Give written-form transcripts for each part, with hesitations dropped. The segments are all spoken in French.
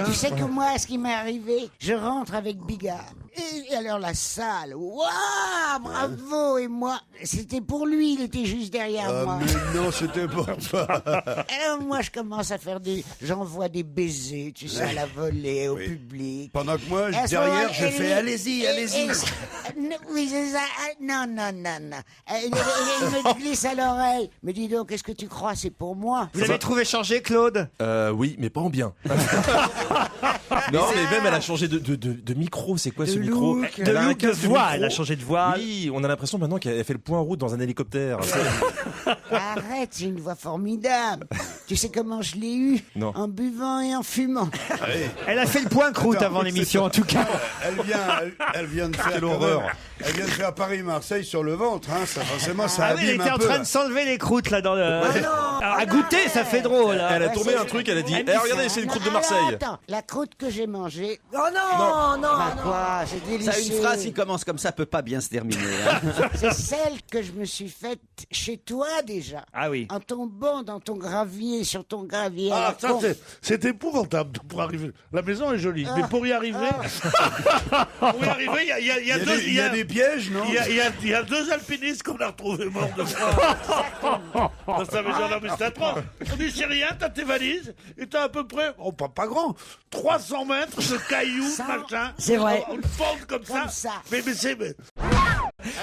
Tu sais que moi, ce qui m'est arrivé, je rentre avec Bigard. Et alors la salle, waouh, bravo, et moi, c'était pour lui, il était juste derrière moi. Mais non, c'était pour toi. Alors moi, je commence à faire j'envoie des baisers, tu sais, à la volée, au public. Pendant que moi, Et à ce derrière, moment-là, je elle fais est- allez-y, allez-y. Oui, c'est ça. Non. Elle me glisse à l'oreille. Mais dis donc, qu'est-ce que tu crois, c'est pour moi? Vous l'avez trouvé changé, Claude? Oui, mais pas en bien. Non, mais même elle a changé de micro. C'est quoi ce micro? De Elle a un look de casque voix, micro. elle a changé de voix. Oui, on a l'impression maintenant qu'elle fait le point en route dans un hélicoptère. Arrête, j'ai une voix formidable. Tu sais comment je l'ai eue? Non. En buvant et en fumant. Elle a fait le point croûte avant l'émission, en tout cas. Elle vient de faire. Quelle quand horreur. même, Elle vient de faire Paris-Marseille sur le ventre, hein. Ça, forcément, ça Ah oui, elle abîme était un en peu. train de s'enlever les croûtes là dans le. non, Alors, à goûter, ça fait drôle. hein. Elle a tombé un truc, elle a dit regardez, c'est une croûte de Alors, Marseille. attends, la croûte que j'ai mangée. Oh non, non, Bah quoi, c'est délicieux. Ça, une phrase qui commence comme ça peut pas bien se terminer. Hein. C'est celle que je me suis faite chez toi déjà. Ah oui. En tombant dans ton gravier, sur ton gravier. à Ah, la ça, con. c'est épouvantable pour arriver. La maison est jolie, mais pour y arriver, il y a deux- Il y a des pièges, non? il y a deux alpinistes qu'on a retrouvés morts de froid. Dans sa maison, non, mais c'est atroce. On dit, c'est rien, t'as tes valises, et t'as à peu près, oh, pas grand, 300 mètres de cailloux, Ça, machin. c'est vrai. Une pente comme Comme ça. ça. Mais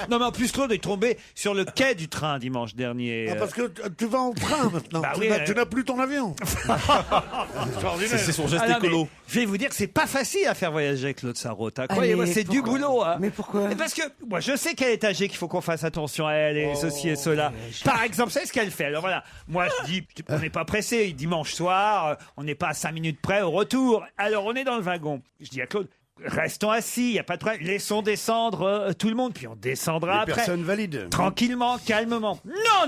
Non, mais en plus, Claude est tombé sur le quai du train dimanche dernier. parce que tu vas en train maintenant. Bah tu oui, tu n'as plus ton avion. Extraordinaire. C'est son geste Ah non, mais écolo. je vais vous dire que c'est pas facile à faire voyager Claude Sarraute. hein. Croyez-moi, Allez, c'est du pourquoi boulot. hein. Mais pourquoi Parce que moi, je sais qu'elle est âgée, qu'il faut qu'on fasse attention à elle et ceci et cela. Par exemple, c'est ce qu'elle fait. Alors voilà, moi je dis, on n'est pas pressé. Dimanche soir, on n'est pas à 5 minutes près au retour. Alors on est dans le wagon. Je dis à Claude, restons assis, il n'y a pas de problème. Laissons descendre tout le monde, puis on descendra Les après. personnes valides. Tranquillement, calmement.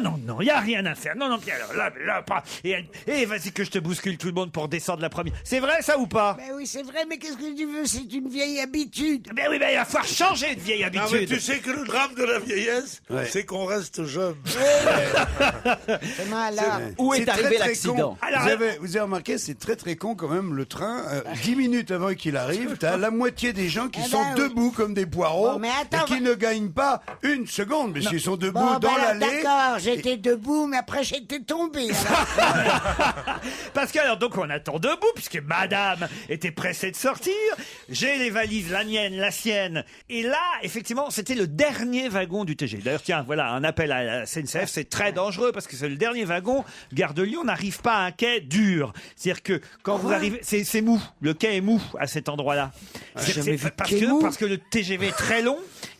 Non, il n'y a rien à faire. Non, puis alors là, pas. Et vas-y que je te bouscule tout le monde pour descendre la première. C'est vrai ça ou pas? Ben oui, c'est vrai, mais qu'est-ce que tu veux? C'est une vieille habitude. Ben oui, il va falloir changer de vieille Ah, mais habitude. tu sais que le drame de la vieillesse, Ouais. c'est qu'on reste jeune. C'est malade. Où est C'est arrivé très, très l'accident? con. Alors, Vous avez remarqué, c'est très très con quand même, le train, 10 minutes avant qu'il arrive, t'as la moitié des gens qui Eh sont ben oui. debout comme des poireaux Bon, mais attends, et qui ne gagnent pas une seconde, mais s'ils sont debout Bon, dans ben alors, l'allée. d'accord, j'étais debout, mais après j'étais tombé. alors. parce que alors donc on attend debout puisque Madame était pressée de sortir. J'ai les valises, la mienne, la sienne. Et là, effectivement, c'était le dernier wagon du TG. D'ailleurs, tiens, voilà un appel à la SNCF. C'est très dangereux parce que c'est le dernier wagon. Gare de Lyon n'arrive pas à un quai dur. C'est-à-dire que quand vous arrivez, c'est mou. Le quai est mou à cet endroit-là. jamais vu de parce quai que mou. parce que le TGV est très long.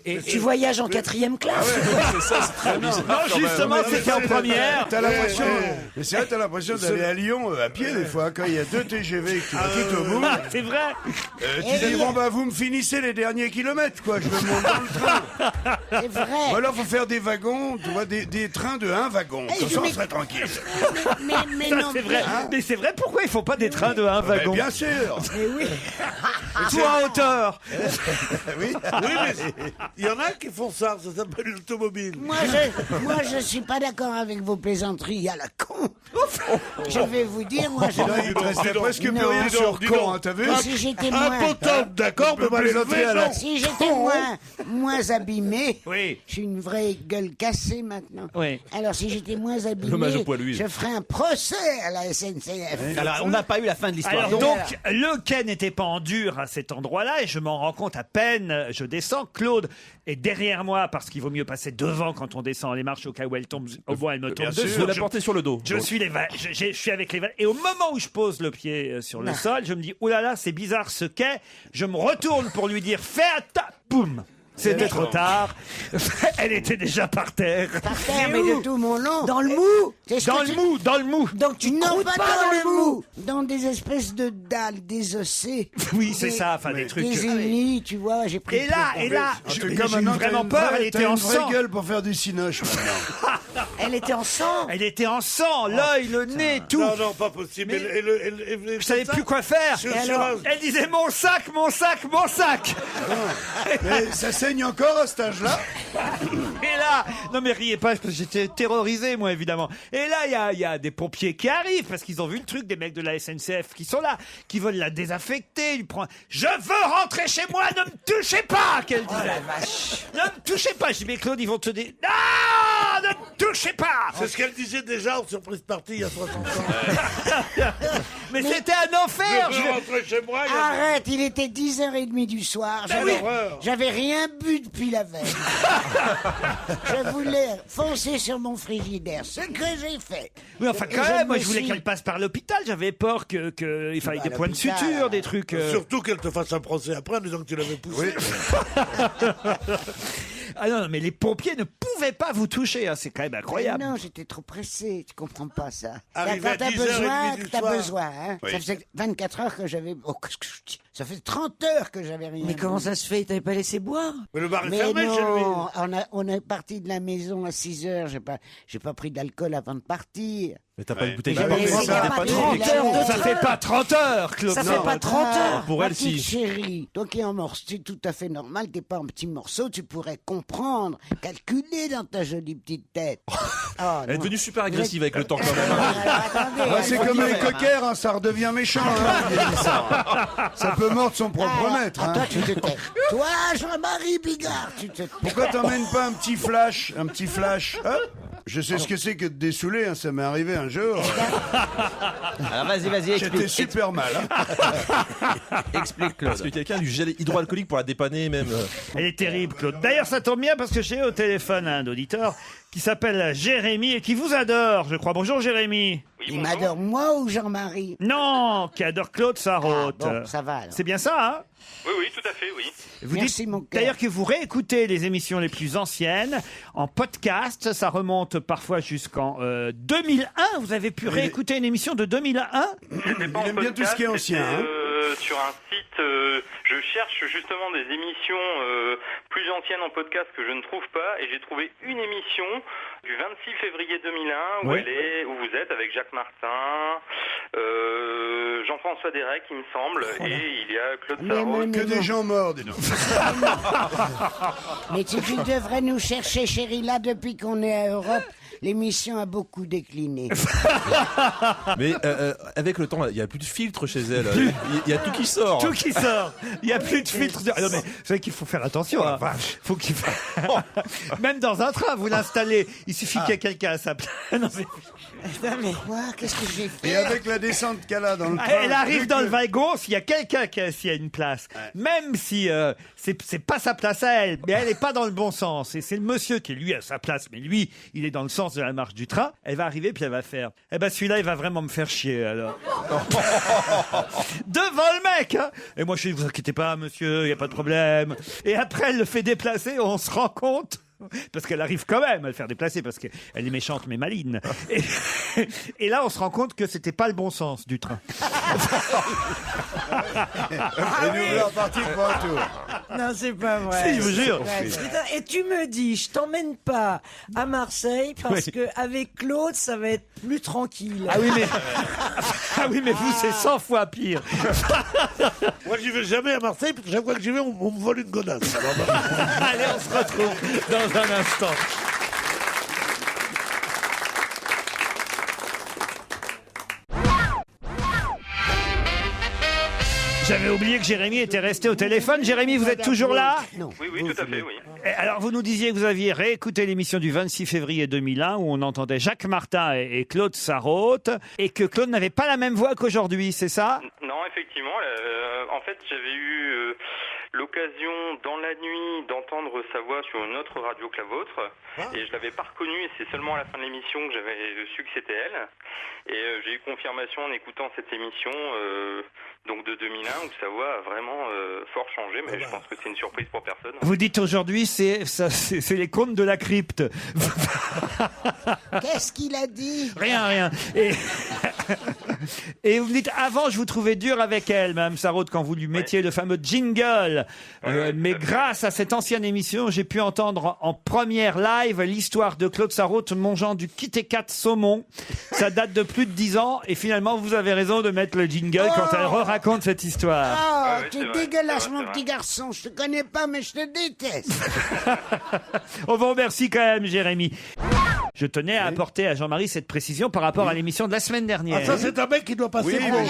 Et Tu voyages en 4e classe? C'est ça, c'est très bizarre. non, quand même. justement, c'était en première. T'as l'impression, mais c'est vrai, t'as l'impression d'aller à Lyon à pied des fois quand il y a 2 TGV qui vont tout au bout. Ah, c'est vrai. Tu dis bon bah vous me finissez les derniers kilomètres quoi, je me monte dans le train. C'est vrai. Ou alors faut faire des wagons, tu vois, des trains de 1 wagon. Comme ça on mais- serait tranquille. Mais Ça, non, c'est vrai. Mais c'est vrai. Pourquoi ils font pas des trains de un Mais wagon? bien sûr. Tout en hauteur. Oui. Oui, mais il y en a qui font ça s'appelle l'automobile. Moi, je suis pas d'accord avec vos plaisanteries à la con. Je vais vous dire, moi, je... Là, il te restait presque plus Non, rien dis sur dis con, donc. hein, t'as vu? Si j'étais Un moins... poteau, d'accord, mais mal plaisanter à la- élevé, non. Si j'étais moins abîmé, Oui. je suis une vraie gueule cassée maintenant. Oui. Alors si j'étais moins abîmé, L'hommage au poilu. je ferais un procès à la SNCF. Alors, on n'a pas eu la fin de l'histoire. Alors donc, le quai n'était pas en dur à cet endroit-là et je m'en rends compte à peine. Je descends. Claude est derrière moi parce qu'il vaut mieux passer devant quand on descend les marches au cas où elle tombe. Au moins, elle me tombe Bien dessus. sûr, la Je- porter sur le dos. Je Donc, suis je suis avec les et au moment où je pose le pied sur le sol, je me dis oh là là, c'est bizarre ce quai. Je me retourne pour lui dire fais attention. Boum. C'était trop tard. Elle était déjà par terre. Par terre, mais de tout mon long. Dans le mou? C'est ce Dans que le tu- mou, dans le mou. Donc tu Non, croûtes pas dans le mou. Dans des espèces de dalles désossées. Oui, c'est Des- ça, enfin des trucs. Des ennemis, tu vois, j'ai pris... Et là, le- et là, En j'ai tout eu cas, maintenant, t'as vraiment une peur. vraie- Elle était t'as en une vraie sang. gueule pour faire du cinoche maintenant. Elle était en sang? Elle était en sang, l'œil, le nez, tout. Non, pas possible. Je savais plus quoi faire. Sur- Et sur alors, un- elle disait mon sac, mon sac, mon sac. Mais ça saigne encore à cet âge-là. Et là, là, non mais riez pas, parce que j'étais terrorisé, moi, évidemment. Et là, il y a des pompiers qui arrivent, parce qu'ils ont vu le truc, des mecs de la SNCF qui sont là, qui veulent la désaffecter. Il prend, je veux rentrer chez moi, ne me touchez pas, qu'elle disait. Ne me touchez pas. Je dis, mais Claude, ils vont te dire, non, ne me touchez pas. C'est ce qu'elle disait déjà en surprise partie il y a 60 ans. Mais c'était un enfer. Je veux rentrer chez moi. il y a- Arrête, il était 10h30 du soir. J'avais rien bu depuis la veille. Je voulais foncer sur mon frigidaire, ce que j'ai fait. Oui, enfin, Et quand même, moi, me je voulais suis- qu'elle passe par l'hôpital. J'avais peur qu'il fallait des points de l'hôpital, suture, des trucs. Surtout qu'elle te fasse un procès après en disant que tu l'avais poussé. Ah non, mais les pompiers ne pouvaient pas vous toucher. Hein. C'est quand même incroyable. Non, j'étais trop pressé, tu comprends pas ça. Arrivé à Quand t'as 10h30 besoin, du t'as soir. besoin. Hein. Oui. Ça faisait 24 heures que j'avais... Oh, qu'est-ce que je dis ? Ça fait 30 heures que j'avais rien Mais bu. comment ça se fait? T'avais pas laissé boire? Mais le bar est Mais fermé chez lui. non, on est parti de la maison à 6 heures. J'ai pas pris d'alcool avant de partir. Mais t'as pas une bouteille Bah de oui, vin, mais ça, t'es pas pas de né. 30 heures de Ça fait pas 30 heures, Claude. Ça Non. fait pas 30 heures. Pour ma elle, petite si. chérie, toi qui es en morceau, c'est tout à fait normal, t'es pas en petits morceaux, tu pourrais comprendre, calculer dans ta jolie petite tête. Oh, Elle est non. devenue super agressive avec le temps quand même. Alors, attendez, Ah, c'est faut comme dire- les coquères, hein, ça redevient méchant. Hein. Ça peut mordre son propre maître. Ah, hein. toi, tu te tais. Toi, Jean-Marie Bigard, tu te tais. Pourquoi t'emmènes pas un petit flash hein? Je sais ce que c'est que de dessouler, hein, ça m'est arrivé un jour. Alors vas-y, J'étais super mal. Hein. Explique, Parce que quelqu'un a du gel hydroalcoolique pour la dépanner même. Elle est terrible, Claude. D'ailleurs, ça tombe bien parce que j'ai au téléphone un auditeur qui s'appelle Jérémy et qui vous adore, je crois. Bonjour, Jérémy. Il m'adore, moi ou Jean-Marie? Non, qui adore Claude Sarraute. Bon, ça va alors. C'est bien ça, hein? Oui, tout à fait, oui. Vous Merci, dites mon cœur. d'ailleurs que vous réécoutez les émissions les plus anciennes en podcast. Ça remonte parfois jusqu'en 2001. Vous avez pu réécouter une émission de 2001? C'était pas Il en aime bien tout ce qui est podcast, ancien, c'était, hein. sur un site, je cherche justement des émissions plus anciennes en podcast que je ne trouve pas, et j'ai trouvé une émission du 26 février 2001 où Oui. où vous êtes avec Jacques Martin, Jean-François Derek, il me semble, et il y a Claude Mais Sarraute. Que des gens morts, dis donc. Mais tu devrais nous chercher, chérie, là, depuis qu'on est à Europe, l'émission a beaucoup décliné. Mais avec le temps, il y a plus de filtre chez elle. Il y a tout qui sort. Tout qui sort. Il n'y a plus de filtre. Ah non, mais c'est vrai qu'il faut faire attention. Hein. Faut qu'il Même dans un train, vous l'installez. Il suffit qu'il y ait quelqu'un à sa place. Non, mais- Quoi? Qu'est-ce que j'ai fait? Et avec la descente qu'elle a dans le train. Elle arrive dans le wagon, s'il y a quelqu'un qui est assis à une place, même si c'est pas sa place à elle, mais elle est pas dans le bon sens, et c'est le monsieur qui lui a sa place, mais lui, il est dans le sens de la marche du train, elle va arriver puis elle va faire, eh ben celui-là, il va vraiment me faire chier, alors. Devant le mec, hein. Et moi je dis, vous inquiétez pas, monsieur, il y a pas de problème. Et après, elle le fait déplacer, on se rend compte. Parce qu'elle arrive quand même à le faire déplacer, parce qu'elle est méchante mais maligne. Et là, on se rend compte que c'était pas le bon sens du train. Et nous voilà repartis pour un tour. Non, c'est pas vrai. Si, je vous jure. Putain, et tu me dis, je t'emmène pas à Marseille parce Oui. que avec Claude, ça va être plus tranquille. Ah oui, mais vous, c'est 100 fois pire. Moi, j'y vais jamais à Marseille, parce que chaque fois que j'y vais, on me vole une godasse. Allez, on se retrouve dans un instant. J'avais oublié que Jérémy était resté au téléphone. Jérémy, vous êtes toujours là? Non. Oui, tout à fait, oui. Et alors, vous nous disiez que vous aviez réécouté l'émission du 26 février 2001 où on entendait Jacques Martin et Claude Sarraute et que Claude n'avait pas la même voix qu'aujourd'hui, c'est ça? Non, effectivement. En fait, j'avais eu l'occasion dans la nuit d'entendre sa voix sur une autre radio que la vôtre, et je l'avais pas reconnue, et c'est seulement à la fin de l'émission que j'avais su que c'était elle. Et j'ai eu confirmation en écoutant cette émission donc de 2001 où sa voix a vraiment fort changé, mais je pense que c'est une surprise pour personne. Vous dites aujourd'hui, c'est les contes de la crypte. Qu'est-ce qu'il a dit? Rien. Et Et vous me dites, avant, je vous trouvais dur avec elle, Mme Sarraute, quand vous lui mettiez le fameux jingle. Mais grâce à cette ancienne émission, j'ai pu entendre en première live l'histoire de Claude Sarraute mangeant du Kit Kat saumon. Ça date de plus de 10 ans. Et finalement, vous avez raison de mettre le jingle quand elle raconte cette histoire. Oh, ouais, tu c'est es vrai, dégueulasse, c'est mon vrai. petit garçon. Je te connais pas, mais je te déteste. On vous remercie quand même, Jérémy. Je tenais à apporter à Jean-Marie cette précision par rapport à l'émission de la semaine dernière. Ah, ça, c'est un mec qui doit passer Oui, pour... mais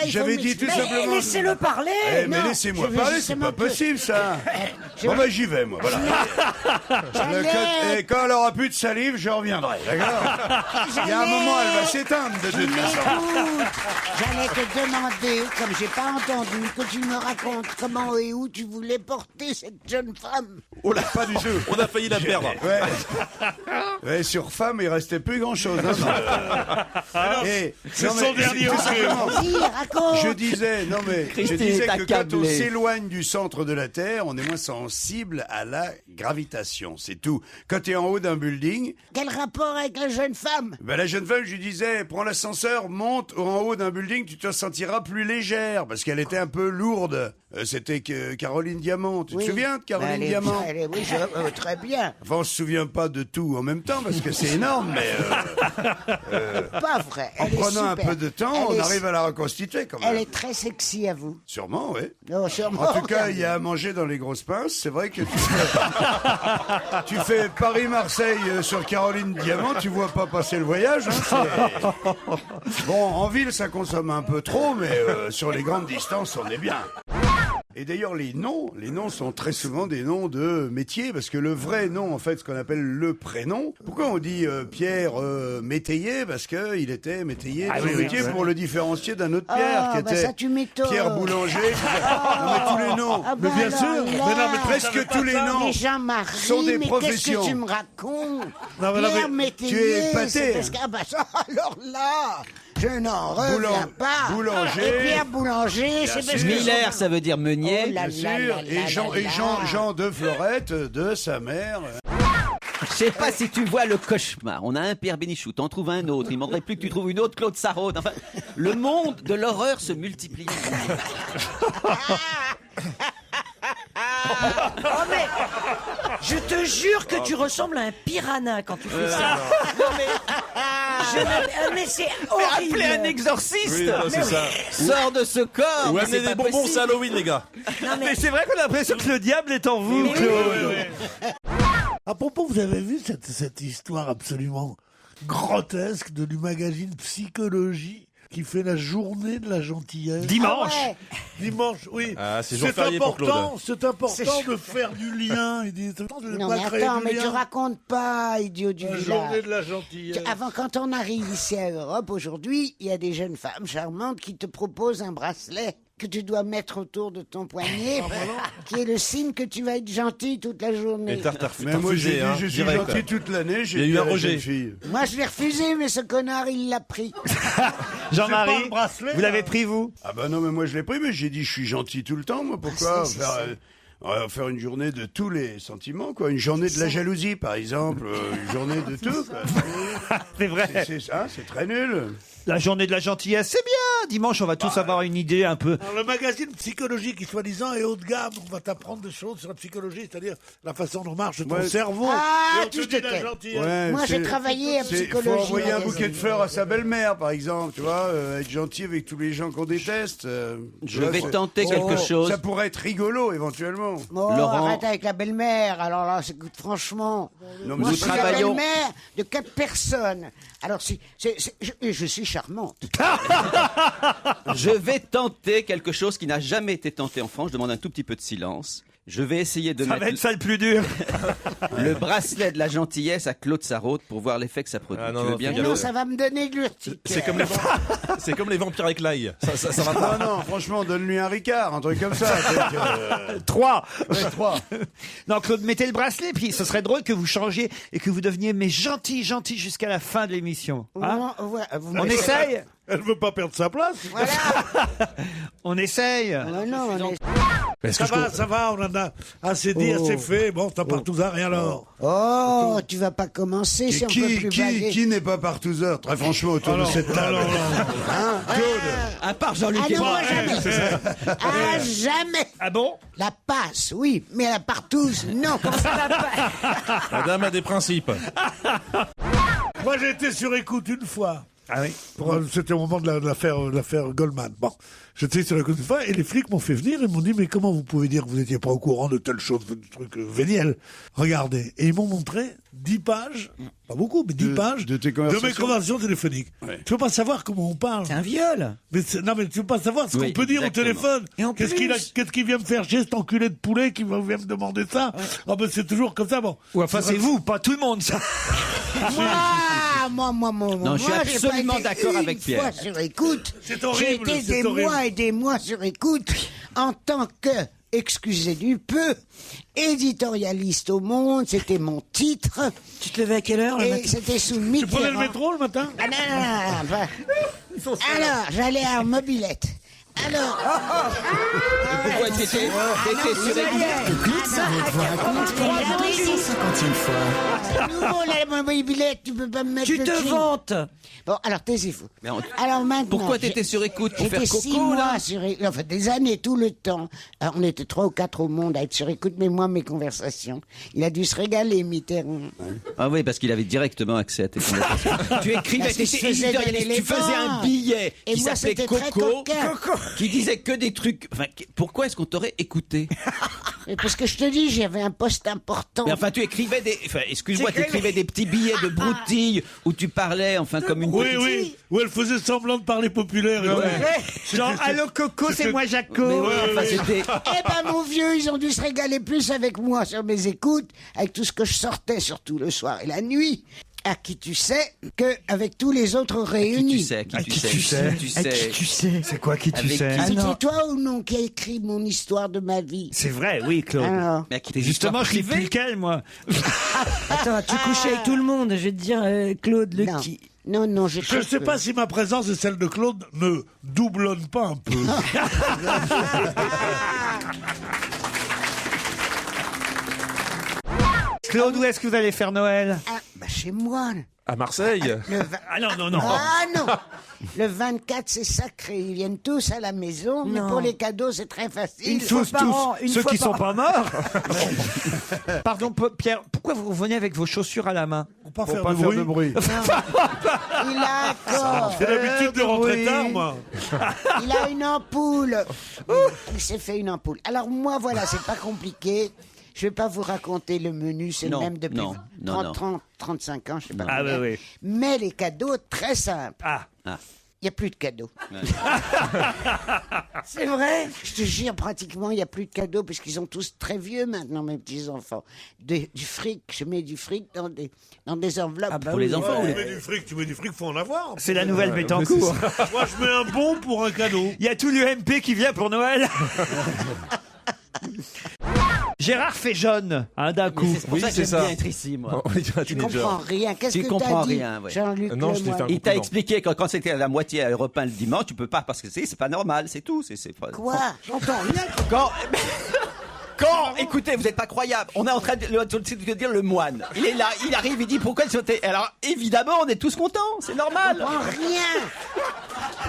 j'avais dit tout simplement. Laissez-le parler. Eh, mais Non, laissez-moi je veux parler, c'est justement pas possible ça. je Bon veux- bah j'y vais moi, voilà. Et quand elle aura plus de salive, je reviendrai, d'accord? Il y a un moment, elle va s'éteindre de toute façon. J'allais te demander, comme j'ai pas entendu, que tu me racontes comment et où tu voulais porter cette jeune femme. Oh là, pas du tout. On a failli la perdre. Ouais. Ouais, sur femme, il restait plus grand chose. C'est son dernier Vas-y, raconte. Je disais Christine est que quand on accablée. s'éloigne du centre de la Terre, on est moins sensible à la gravitation. C'est tout. Quand tu es en haut d'un building, Quel rapport avec la jeune femme? ben la jeune femme, je lui disais, prends l'ascenseur, monte en haut d'un building, tu te sentiras plus légère, parce qu'elle était un peu lourde. C'était que Caroline Diamant. Tu te souviens de Caroline Elle est- Diamant? oui, très bien. Enfin, on se souvient pas de tout en même temps, parce que c'est énorme, mais Pas vrai. en Elle est prenant un super. peu de temps, Elle on est- arrive à la reconstituer quand même. Elle est très sexy à vous. Sûrement, oui. Non, sûrement. En tout cas, il y a à manger dans les grosses pinces. C'est vrai que tu fais Paris-Marseille sur Caroline Diamant, tu vois pas passer le voyage. Hein, bon, en ville, ça consomme un peu trop, mais sur les grandes distances, on est bien. Et d'ailleurs, les noms sont très souvent des noms de métiers, parce que le vrai nom, en fait, ce qu'on appelle le prénom. Pourquoi on dit Pierre Métayer? Parce que il était métayer de son métier pour le différencier d'un autre Pierre Ah, qui bah était ça, tu m'étonnes. Pierre Boulanger. Non, mais tous les noms. Ah, bah bien alors sûr. là, Mais non, mais Presque tous les noms Mais Jean-Marie, sont des mais professions. qu'est-ce que tu me racontes? Non, mais non, Pierre mais Métayer, tu es épaté. c'est parce que... Ah bah ça, alors là, je n'en reviens pas. Boulanger. Et Pierre Boulanger, c'est parce que... Miller, ça veut dire meunier. Oh là Bien là sûr, là et là Jean, là et Jean, là. Jean de Florette, de sa mère. Je sais pas si tu vois le cauchemar. On a un Pierre Bénichou, t'en trouves un autre. Il manquerait plus que tu trouves une autre Claude Sarraute. Enfin, le monde de l'horreur se multiplie. Oh mais, je te jure que tu ressembles à un piranha quand tu fais ça. Non mais c'est horrible. Appelez un exorciste. Oui, non, c'est ça. Sors de ce corps. Ou mais amenez c'est des pas bonbons, possible. c'est Halloween, les gars. Mais c'est vrai qu'on a l'impression que le diable est en vous, Claude. À propos, vous avez vu cette histoire absolument grotesque du magazine Psychologie qui fait la journée de la gentillesse. Dimanche. Ah ouais. Dimanche, oui. Ah, c'est jour férié pour important, Claude. c'est important de faire du lien. C'est important de Non pas mais créer attends, du mais lien. tu racontes pas, idiot du La village. journée de la gentillesse. Avant, quand on arrive ici à Europe, aujourd'hui, il y a des jeunes femmes charmantes qui te proposent un bracelet que tu dois mettre autour de ton poignet, qui est le signe que tu vas être gentil toute la journée. Et t'as Mais moi, j'ai dit, hein, je suis direct. gentil toute l'année. Il y a eu un rejet. Fille. Moi, je l'ai refusé, mais ce connard, il l'a pris. C'est pas Jean-Marie, le bracelet, vous l'avez là. pris, vous? Ah bah non, mais moi, je l'ai pris, mais j'ai dit, je suis gentil tout le temps, moi. Pourquoi c'est faire... ça. On va faire une journée de tous les sentiments, quoi. Une journée de la jalousie, par exemple. Une journée de tout, quoi. C'est vrai. C'est ça, c'est très nul. La journée de la gentillesse, c'est bien. Dimanche, on va tous avoir une idée un peu. Alors, le magazine Psychologie qui soi-disant est haut de gamme, on va t'apprendre des choses sur la psychologie, c'est-à-dire la façon dont marche ton Ouais. cerveau. Ah, et on tu te dit te la tais. gentillesse. Ouais, Moi, j'ai c'est- travaillé en c'est- psychologie. faut envoyer un magazine. bouquet de fleurs à sa belle-mère, par exemple, tu vois, être gentil avec tous les gens qu'on déteste. Je vais tenter quelque chose. Ça pourrait être rigolo, éventuellement. Oh, Laurent. arrête avec la belle-mère. Alors là, écoute, franchement, Non, mais moi, nous je suis la travaillons- belle-mère de 4 personnes. Alors, je suis charmante. Je vais tenter quelque chose qui n'a jamais été tenté en France. Je demande un tout petit peu de silence. Je vais essayer de Ça va mettre être ça le plus dur. le bracelet de la gentillesse à Claude Sarraute pour voir l'effet que ça produit. Ah, non, Tu veux non, bien, Mais fais non, Claude? ça va me donner de l'urtique. C'est comme les vampires avec l'ail. Ça va pas. Non, non, franchement, donne-lui un Ricard, un truc comme ça. 3. Trois. Non, Claude, mettez le bracelet, puis ce serait drôle que vous changiez et que vous deveniez mais gentil jusqu'à la fin de l'émission. Hein? Vous On essaye? Elle veut pas perdre sa place. On essaye. Oh non, on est- Ça va, on en a assez dit, assez fait. Bon, t'as partouzard, et alors? Oh, tu vas pas commencer si on peut plus baguer. Qui n'est pas partouzeur, très franchement, autour de cette table? À part Jean-Luc Ah et non, moi. moi jamais. Ah, jamais. Ah bon? La passe, oui, mais la partouze, non. Madame a des principes. Moi, j'ai été sur écoute une fois. Ah oui. C'était au moment de l'affaire Goldman. Bon, j'étais sur écoute une fois et les flics m'ont fait venir et m'ont dit mais comment vous pouvez dire que vous n'étiez pas au courant de telle chose, de truc véniel. Regardez. Et ils m'ont montré 10 pages, pas beaucoup, mais 10 pages de tes conversations. mes conversations téléphoniques. Ouais. Tu veux pas savoir comment on parle. C'est un viol. Non mais tu veux pas savoir ce Oui, qu'on peut dire exactement. au téléphone. Et en Qu'est-ce plus- qu'il vient me faire chier cet enculé de poulet qui vient me demander ça. Ah ben c'est toujours comme ça. Bon. Ou enfin, c'est vous, pas tout le monde, ça. Moi, Non, je suis j'ai pas absolument été d'accord une avec Pierre. fois sur écoute. C'est horrible, J'ai été c'est des horrible. mois et des mois sur écoute en tant que, excusez du peu, éditorialiste au Monde. C'était mon titre. Tu te levais à quelle heure le Et matin? c'était sous Tu Mitterrand. prenais le métro le matin? Ah non, pas. Alors, j'allais à mobilette. Alors, Pourquoi t'étais sur c'est nouveau la mobilette, tu peux pas me mettre Tu le te cri. vantes. Bon, alors taisez-vous. Mais on- Alors maintenant. Pourquoi j'ai- t'étais sur écoute pour faire J'étais 6 coco, là mois sur enfin des années, tout le temps. Alors, on était 3 ou 4 au monde à être sur écoute, mais moi, mes conversations. Il a dû se régaler, Mitterrand. Ah oui, parce qu'il avait directement accès à tes conversations. Tu écrivais, Parce que t'étais je faisais éditorialiste, de tu faisais un billet Et qui moi, s'appelait c'était très Coco, coquin. qui disait que des trucs. Enfin, pourquoi est-ce qu'on t'aurait écouté? Et parce que je te dis, j'avais un poste important. Mais enfin, tu écrivais des. Enfin, excuse-moi, tu écrivais des petits billets de broutilles où tu parlais, enfin, comme une Oui, petite. oui. Où elle faisait semblant de parler populaire. Genre, allô Coco, c'est moi Jaco. Mais ouais, enfin, c'était. Eh ben, mon vieux, ils ont dû se régaler plus avec moi sur mes écoutes, avec tout ce que je sortais, surtout le soir et la nuit. À qui tu sais, qu'avec tous les autres Qui réunis. tu sais, qui tu sais, tu qui tu sais. C'est quoi qui tu Avec sais? qui- C'était toi ou non qui a écrit mon histoire de ma vie? C'est vrai, oui, Claude. Alors, Mais à qui tes Justement, histoires je sais plus privées. lequel, moi. Attends, tu couchais avec tout le monde, je vais te dire, Claude, le non. qui. Non, Je ne sais pas si ma présence et celle de Claude ne doublonnent pas un peu. Claude, où est-ce que vous allez faire Noël? Ah, bah chez moi. À Marseille. Le vingt- Ah non, non, non. Ah non. Le 24, c'est sacré. Ils viennent tous à la maison, mais Non. pour les cadeaux, c'est très facile. Tous, par an, une ceux fois qui par sont an. pas morts. Pardon, Pierre, pourquoi vous venez avec vos chaussures à la main? Pour pas Pour faire pas de faire bruit. de bruit. Il a encore. J'ai l'habitude de rentrer oui. tard, moi. Il a une ampoule. Il s'est fait une ampoule. Alors moi, voilà, c'est pas compliqué. Je vais pas vous raconter le menu, c'est le Non, même depuis non, non, 30, non. 30, 35 ans, je sais pas. Ah, combien. oui, oui. Mais les cadeaux, très simples. Ah, Il n'y a plus de cadeaux. C'est vrai? Je te jure, pratiquement, il n'y a plus de cadeaux parce qu'ils sont tous très vieux maintenant, mes petits-enfants. Du fric, je mets du fric dans des enveloppes. Ah bah Pour les enfants ou les- Tu mets du fric, faut en avoir. c'est la nouvelle Bettencourt. Moi, je mets un bon pour un cadeau. Il y a tout l'UMP qui vient pour Noël. Gérard fait jaune, hein, d'un coup. C'est pour Oui, ça que c'est j'aime ça. bien être ici, moi. On est un Je teenager. comprends rien. Qu'est-ce Tu que comprends t'as dit, rien, ouais. Jean-Luc Non, je t'ai fait un Lemoyne? Il t'a compliment. expliqué que quand c'était à la moitié à Europe 1 le dimanche, tu peux pas parce que c'est pas normal, c'est tout. C'est pas... Quoi? J'entends rien. Quand, écoutez, vous n'êtes pas croyable. On est en train de dire le moine. Il est là, il arrive, il dit pourquoi il sautait. Alors évidemment, on est tous contents, c'est normal. Je comprends rien.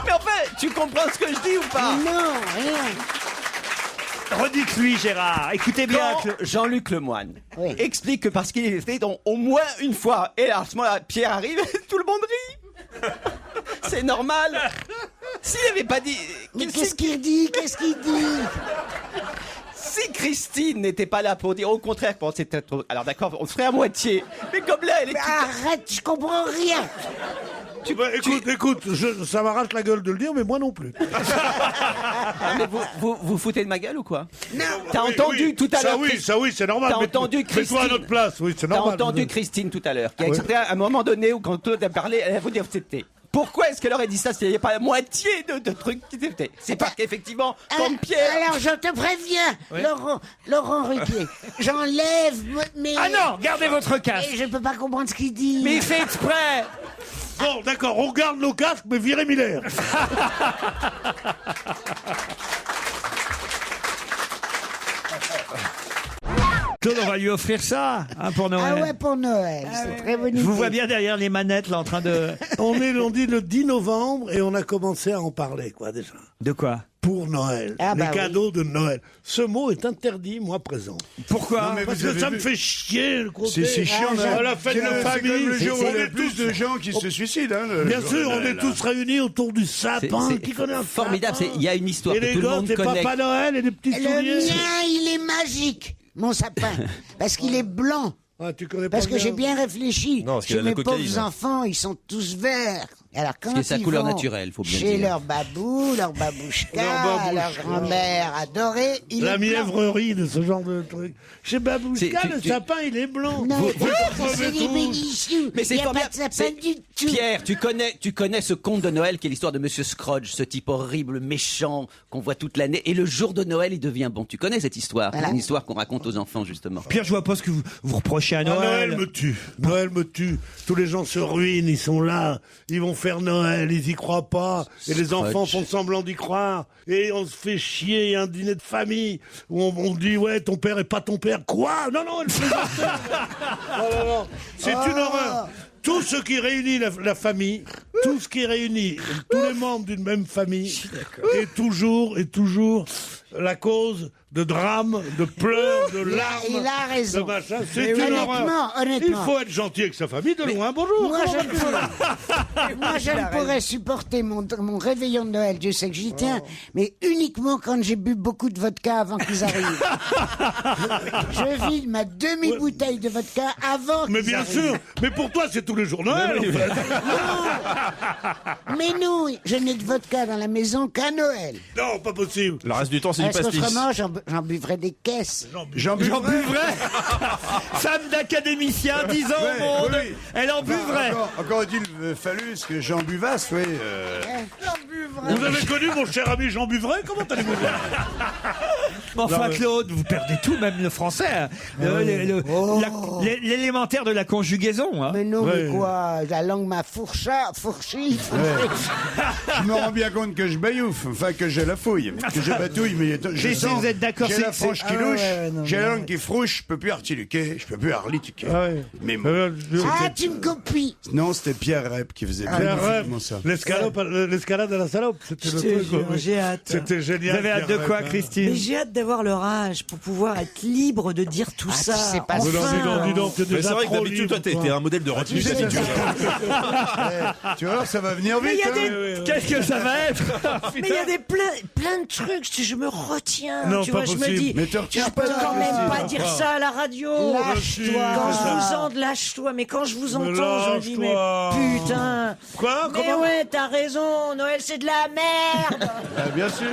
Mais enfin, tu comprends ce que je dis ou pas? Non, rien. Redites-lui, Gérard. Écoutez bien. Quand Jean-Luc Lemoyne Oui. explique que parce qu'il était dans au moins une fois, et à ce moment-là, Pierre arrive, tout le monde rit. C'est normal. S'il n'avait pas dit. Mais qu'est-ce qu'il dit? Qu'est-ce qu'il dit? Si Christine n'était pas là pour dire au contraire, bon, c'était trop. Alors d'accord, on se ferait à moitié. Mais comme là, elle est. Mais arrête, je comprends rien. Bah, écoute, ça m'arrache la gueule de le dire, mais moi non plus. Ah, mais vous foutez de ma gueule ou quoi? Non. T'as Oui, entendu oui. tout à l'heure. Ça oui, c'est normal. T'as entendu Mets-toi à Christine. notre place, oui, c'est T'as normal. entendu Christine tout à l'heure, qui a expliqué à un moment donné où quand Claude a parlé, elle a voulu dire c'était. Pourquoi est-ce qu'elle aurait dit ça s'il n'y avait pas la moitié de trucs qui étaient? C'est parce qu'effectivement, comme Pierre. Alors, je te préviens, Laurent Ruquier, j'enlève mes... Ah non, gardez votre casque. Et je peux pas comprendre ce qu'il dit. Mais il fait exprès. Bon, d'accord, on garde nos casques, mais virez Miller. Claude, on va lui offrir ça pour Noël. Ah ouais, pour Noël. C'est très bonne Je vous idée. vois bien derrière les manettes là en train de... On dit le 10 novembre et on a commencé à en parler, quoi, déjà. De quoi? Pour Noël. Ah, les bah cadeaux de Noël. Ce mot est interdit, moi, présent. Pourquoi? Non, mais Parce vous que avez ça vu- me fait chier, le côté. C'est chiant. Ah, à la fête de la C'est famille. comme le jour où il y a est plus tous- de gens qui se suicident. Hein, le Bien jour sûr, de on Noël, est tous réunis autour du sapin. C'est Qui connaît un formidable. sapin Il y a une histoire Et que les tout le gosses, monde c'est connaît. Papa Noël et les petits Le souliers. mien, il est magique, mon sapin. Parce qu'il est blanc. Ah, tu connais pas Parce que j'ai bien réfléchi. Non, parce qu'il Chez a de la mes cocaïne. pauvres enfants, ils sont tous verts. Alors quand qui est sa ils couleur vont naturelle, faut bien chez dire. leur babou, leur babouchka, Leur leur babouchka. grand-mère adorée, il La est blanc. mièvrerie de ce genre de truc. Chez Babouchka, C'est- le sapin, il est blanc. Non, c'est mais des tous. bénichous. Mais c'est Il n'y a pas formidable. de sapin C'est- du tout. Pierre, tu connais ce conte de Noël qui est l'histoire de Monsieur Scrooge, ce type horrible, méchant, qu'on voit toute l'année. Et le jour de Noël, il devient bon. Tu connais cette histoire? Voilà. C'est une histoire qu'on raconte aux enfants, justement. Pierre, je vois pas ce que vous reprochez à Ah, Noël. Noël me tue. Noël me tue. Tous les gens se ruinent, ils sont là. Ils vont faire Noël, ils y croient pas. Et les enfants font semblant d'y croire. Et on se fait chier. Il y a un dîner de famille où on dit, ouais, ton père est pas ton père. Quoi? Non, non, elle plaisante. Non. C'est une horreur. Tout ce qui réunit la famille, tout ce qui réunit tous les membres d'une même famille est toujours la cause de drames, de pleurs, de larmes. Il a raison. de machin. C'est Mais une honnêtement, horreur. honnêtement. Il faut être gentil avec sa famille de loin. Bonjour. Moi, comment je vas-tu Moi, je ne pourrais supporter mon réveillon de Noël. Dieu sait que j'y tiens, mais uniquement quand j'ai bu beaucoup de vodka avant qu'ils arrivent. Je vide ma demi-bouteille de vodka avant qu'ils Mais bien arrivent. sûr. Mais pour toi, c'est tous les jours Noël. en fait. Mais non, je n'ai de vodka dans la maison qu'à Noël. Non, pas possible. Le reste du temps, c'est du Parce pastis. qu'autrement, j'en buvrais des caisses. J'en J'en buvrais. Femme d'académicien, 10 ans au monde, oui. elle en buvrait. Encore a-t-il fallu ce que Jean Buvas, oui. Vous avez connu mon cher ami Jean Buvray? Comment allez-vous dire? Mais enfin, Claude, vous perdez tout, même le français. Hein. L'élémentaire de la conjugaison. Hein. Mais non, Ouais. mais quoi, la langue m'a fourchi. Je me rends bien compte que je baillouffe, enfin que j'ai la fouille, que je batouille, mais je Mais si sens, vous êtes d'accord, j'ai c'est- la frange c'est- qui Ah ouais, louche, ouais, non, j'ai mais la ouais. langue qui frouche, je peux plus artiluquer, je peux plus arlitiquer. Ouais. Mais bon. Ah, tu me copies. Non, c'était Pierre Rep qui faisait Pierre magnifiquement Rep, ça. l'escalade de la salope, c'était le truc. quoi. J'ai hâte. C'était génial. Vous avez hâte de Pierre quoi, Rep, hein. Christine? Mais j'ai hâte d'avoir leur âge pour pouvoir être libre de dire tout ça. tu sais pas Oh, non, Enfin. dis donc, t'es Mais déjà c'est vrai que trop d'habitude, libre, toi, t'es toi. un modèle de retenue. sais, d'habitude. Tu vois, ça va venir Mais vite. il y a hein. des- Qu'est-ce que ça va être? Mais il y a des plein de trucs, je me retiens. Non, tu pas vois, je me possible. dis, Mais te je retiens peux pas, quand Christine. même pas dire ça à la radio. Lâche-toi. Quand je vous entends, lâche-toi. Mais quand je vous Mais entends, je me dis, mais lâche-toi. putain. Quoi? Mais Comment? ouais, t'as raison, Noël c'est de la merde. Ah, bien sûr.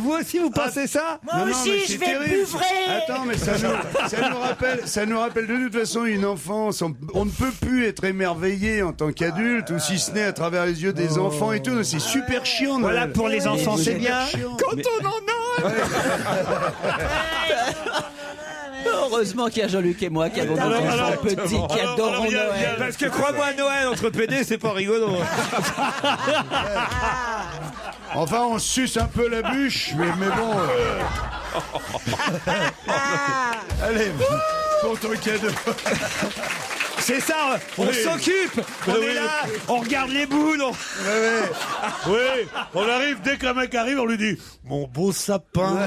Vous aussi, vous pensez ça? Moi Non, non, aussi, mais je c'est vais terrible. buvrer. Attends, mais ça nous rappelle de toute façon une enfance. On ne peut plus être émerveillé en tant qu'adulte, ou si ce n'est à travers les yeux des enfants et tout. C'est super chiant. Voilà, Noël. pour les enfants, c'est bien. chiant. Quand on en a. Heureusement qu'il y a Jean-Luc et moi qui avons des Alors, enfants petits qui adorent il y a- Noël. Parce que crois-moi, Noël entre PD, c'est pas rigolo. Enfin, on suce un peu la bûche, mais bon. Allez, pour ton cadeau. C'est ça, on Oui. s'occupe. On Oui. est là, on regarde les boules. Oui, on arrive, dès qu'un mec arrive, on lui dit mon beau sapin.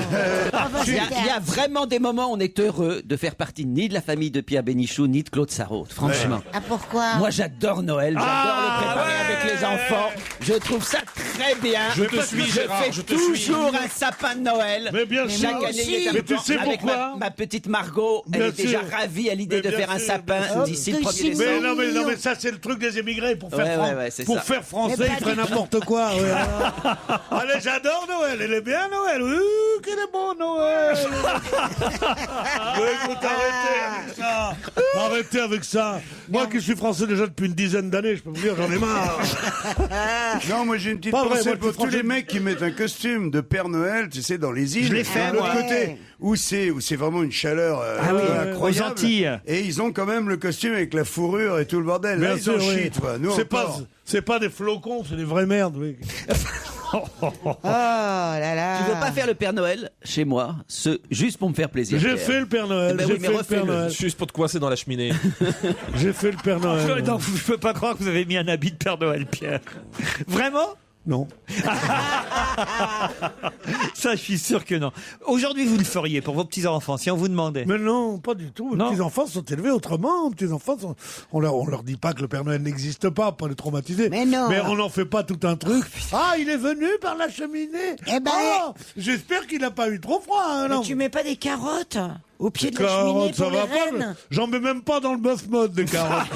Il y a vraiment des moments où on est heureux de faire partie ni de la famille de Pierre Bénichou, ni de Claude Sarraute. Franchement. Ah, pourquoi? Moi, j'adore Noël, j'adore le préparer avec les enfants. Je trouve ça très bien. Je te suis, Gérard, fais je te suis. toujours un sapin de Noël. Mais bien sûr. Chaque année, il y a Mais tu sais avec pourquoi? ma petite Margot, elle Bien est déjà sûr. ravie à l'idée Mais de bien faire un sûr, sapin bien sûr. d'ici le Oh, 1er mais décembre. Mais non, mais ça, c'est le truc des émigrés pour faire, Ouais, c'est pour ça. faire français, Mais ils pas feraient du tout. n'importe quoi. Ouais. Allez, j'adore Noël, elle est bien Noël. qu'il est beau, Noël. Écoute, arrêtez avec ça. Moi qui suis français déjà depuis une dizaine d'années, je peux vous dire, j'en ai marre. Non, moi j'ai une petite Pas vrai, pensée moi, pour je tous suis les mecs qui mettent un costume de Père Noël, tu sais, dans les îles. Je l'ai fait, de l'autre moi. côté, où c'est vraiment une chaleur incroyable. Aux Antilles. Et ils ont quand même le costume avec la fourrure et tout le bordel. Là, ils en chient, toi. Nous, C'est pas des flocons, c'est des vraies merdes. Oui. Oh là là. Tu veux pas faire le Père Noël chez moi, juste pour me faire plaisir? J'ai Pierre. fait le Père Noël. Eh ben j'ai oui, mais fait le Père refais-le. Noël. Juste pour te coincer dans la cheminée. J'ai fait le Père Noël. Non, je peux pas croire que vous avez mis un habit de Père Noël, Pierre. Vraiment? Non. Ça, je suis sûr que non. Aujourd'hui, vous le feriez pour vos petits-enfants, si on vous demandait. Mais non, pas du tout. Les Non. petits-enfants sont élevés autrement. Les petits-enfants on leur dit pas que le Père Noël n'existe pas, pour les traumatiser. Mais non. Mais on n'en fait pas tout un truc. Ah, il est venu par la cheminée. Eh ben, Ah, j'espère qu'il n'a pas eu trop froid. Hein, Mais non. tu mets pas des carottes au pied de la Carottes, cheminée ça pour les va pas. rennes? J'en mets même pas dans le bœuf mode des carottes.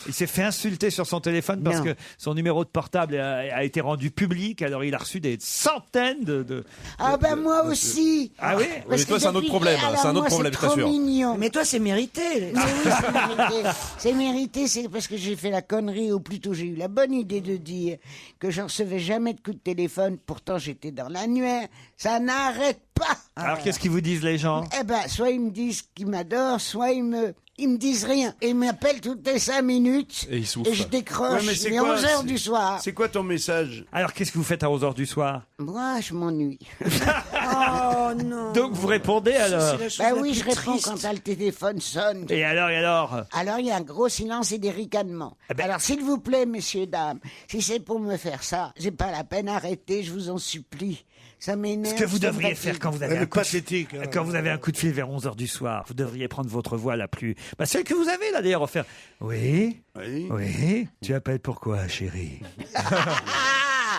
Il s'est fait insulter sur son téléphone parce Non. que son numéro de portable a été rendu public. Alors, il a reçu des centaines de... Ah ben moi aussi. Ah oui? Parce Mais toi, que c'est un autre depuis- problème, alors c'est un autre moi, problème, je c'est trop t'assure. mignon. Mais toi, c'est mérité. Mais oui, c'est mérité. C'est mérité, c'est parce que j'ai fait la connerie, ou plutôt j'ai eu la bonne idée de dire que j'en recevais jamais de coups de téléphone. Pourtant, j'étais dans l'annuaire. Ça n'arrête pas. Alors, qu'est-ce qu'ils vous disent, les gens? Eh ben, soit ils me disent qu'ils m'adorent, soit ils me disent rien. Et ils m'appellent toutes les 5 minutes. Et ils soufflent. Et je décroche. Ouais, mais c'est Il est quoi, 11h c'est- du soir. C'est quoi ton message? Alors, qu'est-ce que vous faites à 11h du soir? Moi, je m'ennuie. Oh non. Donc, vous répondez alors? C'est la chose Ben la oui, plus je réponds triste. quand le téléphone sonne. Et alors, et alors? Alors, il y a un gros silence et des ricanements. Eh ben- Alors, s'il vous plaît, messieurs, dames, si c'est pour me faire ça, j'ai pas la peine, arrêtez, je vous en supplie. Ça m'énerve. Ce que vous ça me devriez fatigue. faire quand vous avez Elle un est coup de... pathétique. hein. Quand vous avez un coup de fil vers 11h du soir, vous devriez prendre votre voix la plus... Bah, celle que vous avez là d'ailleurs, refaire. Oui, Oui. oui, tu appelles pourquoi, chérie?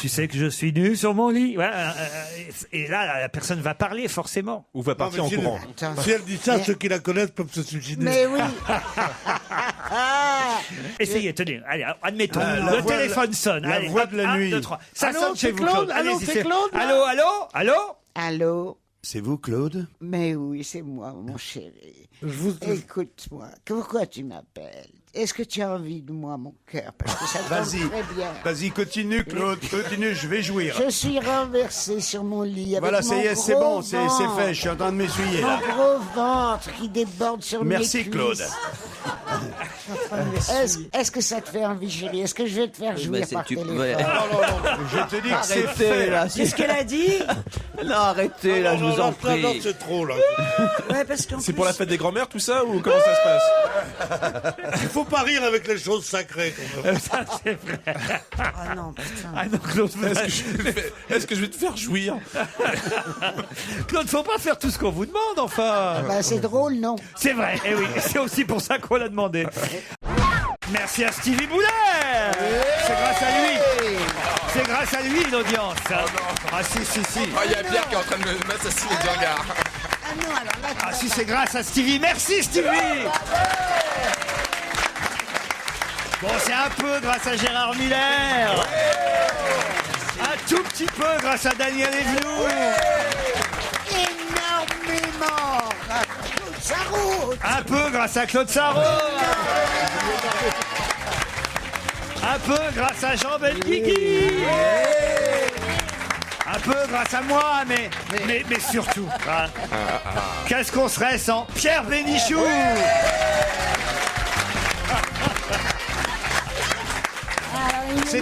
Tu sais que je suis nu sur mon lit. Ouais, et là, la personne va parler forcément. Ou va Non, partir mais en si- courant. Si elle dit ça, Mais- ceux qui la connaissent peuvent se suicider. Mais oui. Essayez, tenez, allez, admettons, la le voix de téléphone sonne. la Allez, voix hop, de la 1, nuit. 2, 3. Ça Allô, sonne chez c'est vous, Claude. Allô, Allez-y, c'est Claude, là Allô, allô, allô? Allô? C'est vous, Claude? Mais oui, c'est moi, mon chéri. Je vous... Écoute-moi, pourquoi tu m'appelles? Est-ce que tu as envie de moi, mon cœur? Parce que ça tombe Vas-y. très bien. Vas-y, continue, Claude. Continue, je vais jouir. Je suis renversé sur mon lit avec Voilà, ça mon y est, c'est gros bon, c'est ventre. fait. Je suis en train de m'essuyer, Mon là. gros ventre qui déborde sur Merci, mes cuisses. Claude. Est-ce que ça te fait envie, chérie? Est-ce que je vais te faire jouir c'est- par tu- téléphone? ouais. Je te dis que c'est Arrêtez fait. là. Qu'est-ce qu'elle a dit? Non, arrêtez là, je vous en Non, prie. c'est trop, là. Ouais, parce qu'en C'est plus- pour la fête des grands-mères, tout ça, ou comment ça se passe? Il faut pas rire avec les choses sacrées. quand même. Ça, c'est vrai. Ah non, putain. Ah non, Claude, Est-ce que je vais te faire jouir? Claude, faut pas faire tout ce qu'on vous demande, enfin. Bah, c'est drôle, non? C'est vrai, et oui, c'est aussi pour ça qu'on l'a demandé. Merci à Stevie Boulet. C'est grâce à lui. C'est grâce à lui l'audience. Ah si, si, si. Il y a Pierre qui est en train de m'assassiner du regard. Ah non, alors là, Ah si, c'est grâce à Stevie. Merci Stevie. Bon, c'est un peu grâce à Gérard Miller. Un tout petit peu grâce à Daniel Evenou. énormément. Ça roule. Un peu grâce à Claude Sarraud. Un peu grâce à Jean Benguigui. Un peu grâce à moi, mais surtout, hein, qu'est-ce qu'on serait sans Pierre Bénichou? C'est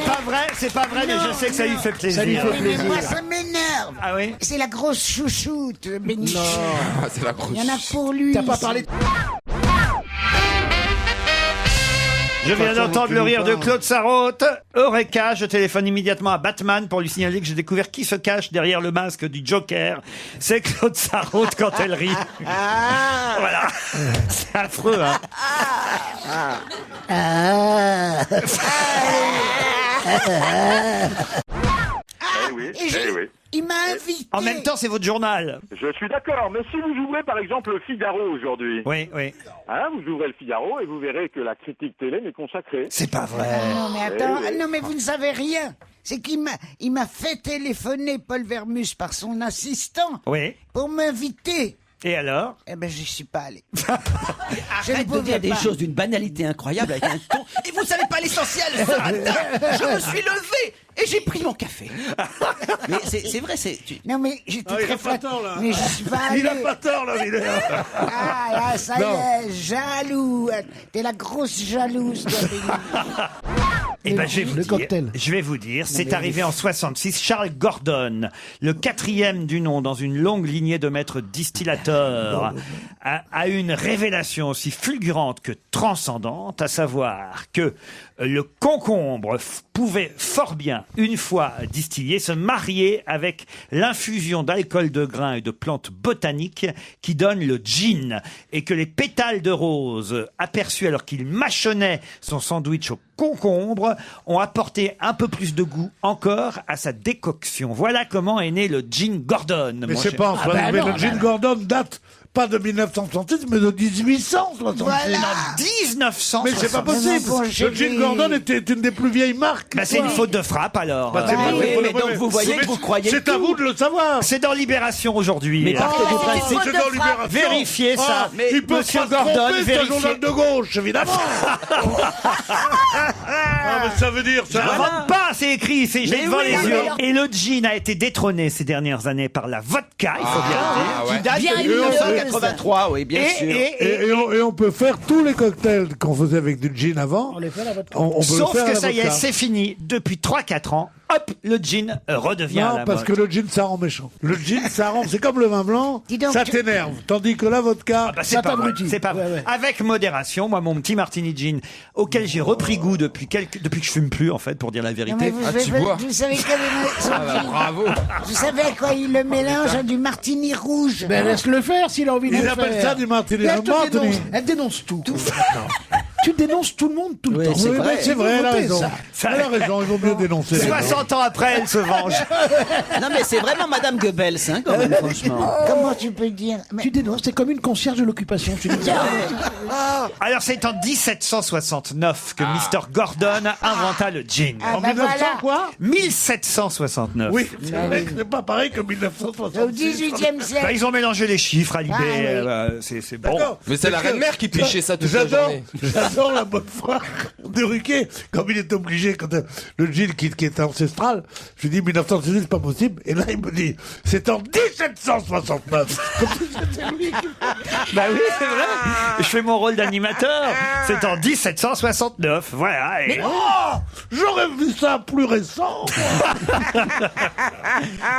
pas vrai, mais je sais que ça lui fait plaisir. Oui, mais moi, ça m'énerve. Ah oui? C'est la grosse chouchoute, Bénichou. Ah, c'est la grosse. Il y en a pour lui. T'as pas parlé de... Je viens d'entendre le rire de Claude Sarraute. Eureka, je téléphone immédiatement à Batman pour lui signaler que j'ai découvert qui se cache derrière le masque du Joker. C'est Claude Sarraute quand elle rit. Voilà. C'est affreux, hein. oui, Et je, oui. Il m'a invité. En même temps, c'est votre journal. Je suis d'accord, mais si vous ouvrez par exemple le Figaro aujourd'hui, Oui, oui. hein, vous ouvrez le Figaro et vous verrez que la critique télé m'est consacrée. C'est pas vrai. Non, mais attends, Eh oui. non, mais vous ne savez rien. C'est qu'il m'a fait téléphoner Paul Vermus par son assistant Oui. pour m'inviter. Et alors? Eh ben, j'y suis pas allé. Arrête de dire des choses d'une banalité incroyable avec un ton. Et vous savez pas l'essentiel ce matin. Je me suis levé et j'ai pris mon café. Mais c'est vrai, Non, mais j'étais Ah, il très a pas flatté. tort, là. Mais j'y suis pas allé. Il a pas tort, là, Villers. Ah, là, ça y est, jaloux. T'es la grosse jalouse, toi, Béni. Eh ben, je vais vous dire, c'est arrivé en 66. Charles Gordon, le 4e du nom dans une longue lignée de maîtres distillateurs, a une révélation aussi fulgurante que transcendante, à savoir que le concombre pouvait fort bien, une fois distillé, se marier avec l'infusion d'alcool de grains et de plantes botaniques qui donne le gin, et que les pétales de rose aperçus alors qu'il mâchonnait son sandwich au concombre ont apporté un peu plus de goût encore à sa décoction. Voilà comment est né le gin Gordon. Mais mon c'est cher. pas en soi. Mais le gin Gordon date pas de 1966, mais de 1866. Voilà. 1900. Mais c'est pas possible. mon Le chéri. gin Gordon était une des plus vieilles marques. Bah, c'est une faute de frappe alors. Bah, c'est Bah, pas- oui, c'est mais pas- donc vous voyez que vous croyez C'est à tout. vous de le savoir. C'est dans Libération aujourd'hui. Mais partez du Oh, principe. C'est dans Libération. Vérifiez ça. Ah, Mais il peut Monsieur pas se Gordon, tromper, c'est un vérifiez. journal de gauche, évidemment. Ah, mais ça veut dire Je ça. n'invente pas, c'est écrit, c'est j'ai Mais devant oui, les mais yeux. alors- Et le gin a été détrôné ces dernières années par la vodka, il faut bien le dire. Ah ouais. Qui date Bien de huileuse. 1983, oui, bien sûr. Et on peut faire tous les cocktails qu'on faisait avec du gin avant. On les fait à la vodka. On peut Sauf le faire à que la ça y est, vodka. c'est fini. Depuis 3-4 ans, hop, le gin redevient à Non, la parce mode. que le gin, ça rend méchant. Le gin, ça rend... C'est comme le vin blanc, Dis donc, ça tu- t'énerve. Tandis que la vodka, Bah, c'est ça pas vrai, t'abrutit. c'est pas vrai. Avec modération, moi, mon petit martini gin, auquel j'ai repris goût depuis que je fume plus, en fait, pour dire la Non, mais vérité. vous, Ah, tu bois. vous savez quel est son Ah bah, gin bravo. Vous savez à quoi il le mélange? À du martini rouge. Ben laisse-le faire s'il a envie de Ils le appellent faire. ça du martini. Et Un elle, te martini. dénonce, elle dénonce tout. Tu dénonces tout le monde tout le Oui, temps. c'est Oui, vrai. mais c'est vrai, elle a Faut raison. voter, ça. Elle a raison, il vaut mieux dénoncer. 60 ans après, elle se venge. Non, mais c'est vraiment Madame Goebbels, hein, quand même, franchement. Comment tu peux dire? Mais- Tu dénonces, t'es comme une concierge de l'occupation. Tu dis, Alors, c'est en 1769 que Mr. Gordon inventa le gin. Ah, En bah 1900 voilà. quoi 1769. Oui, c'est vrai que c'est pas pareil que 1966. Au 18e Bah, siècle. ils ont mélangé les chiffres, Alibé. Ah, oui. C'est bon. D'accord. Mais c'est la Parce que- reine-mère qui pichait ça toute la J'adore, journée. j'adore la bonne foi de Ruquier, comme il est obligé, quand le gin qui est ancestral, je lui dis 1966, c'est pas possible, et là il me dit, c'est en 1769. Comme si c'était lui qui... Bah oui, c'est vrai. Je fais mon rôle d'animateur. C'est en 1769. Voilà. Et, Oh, j'aurais vu ça plus récent.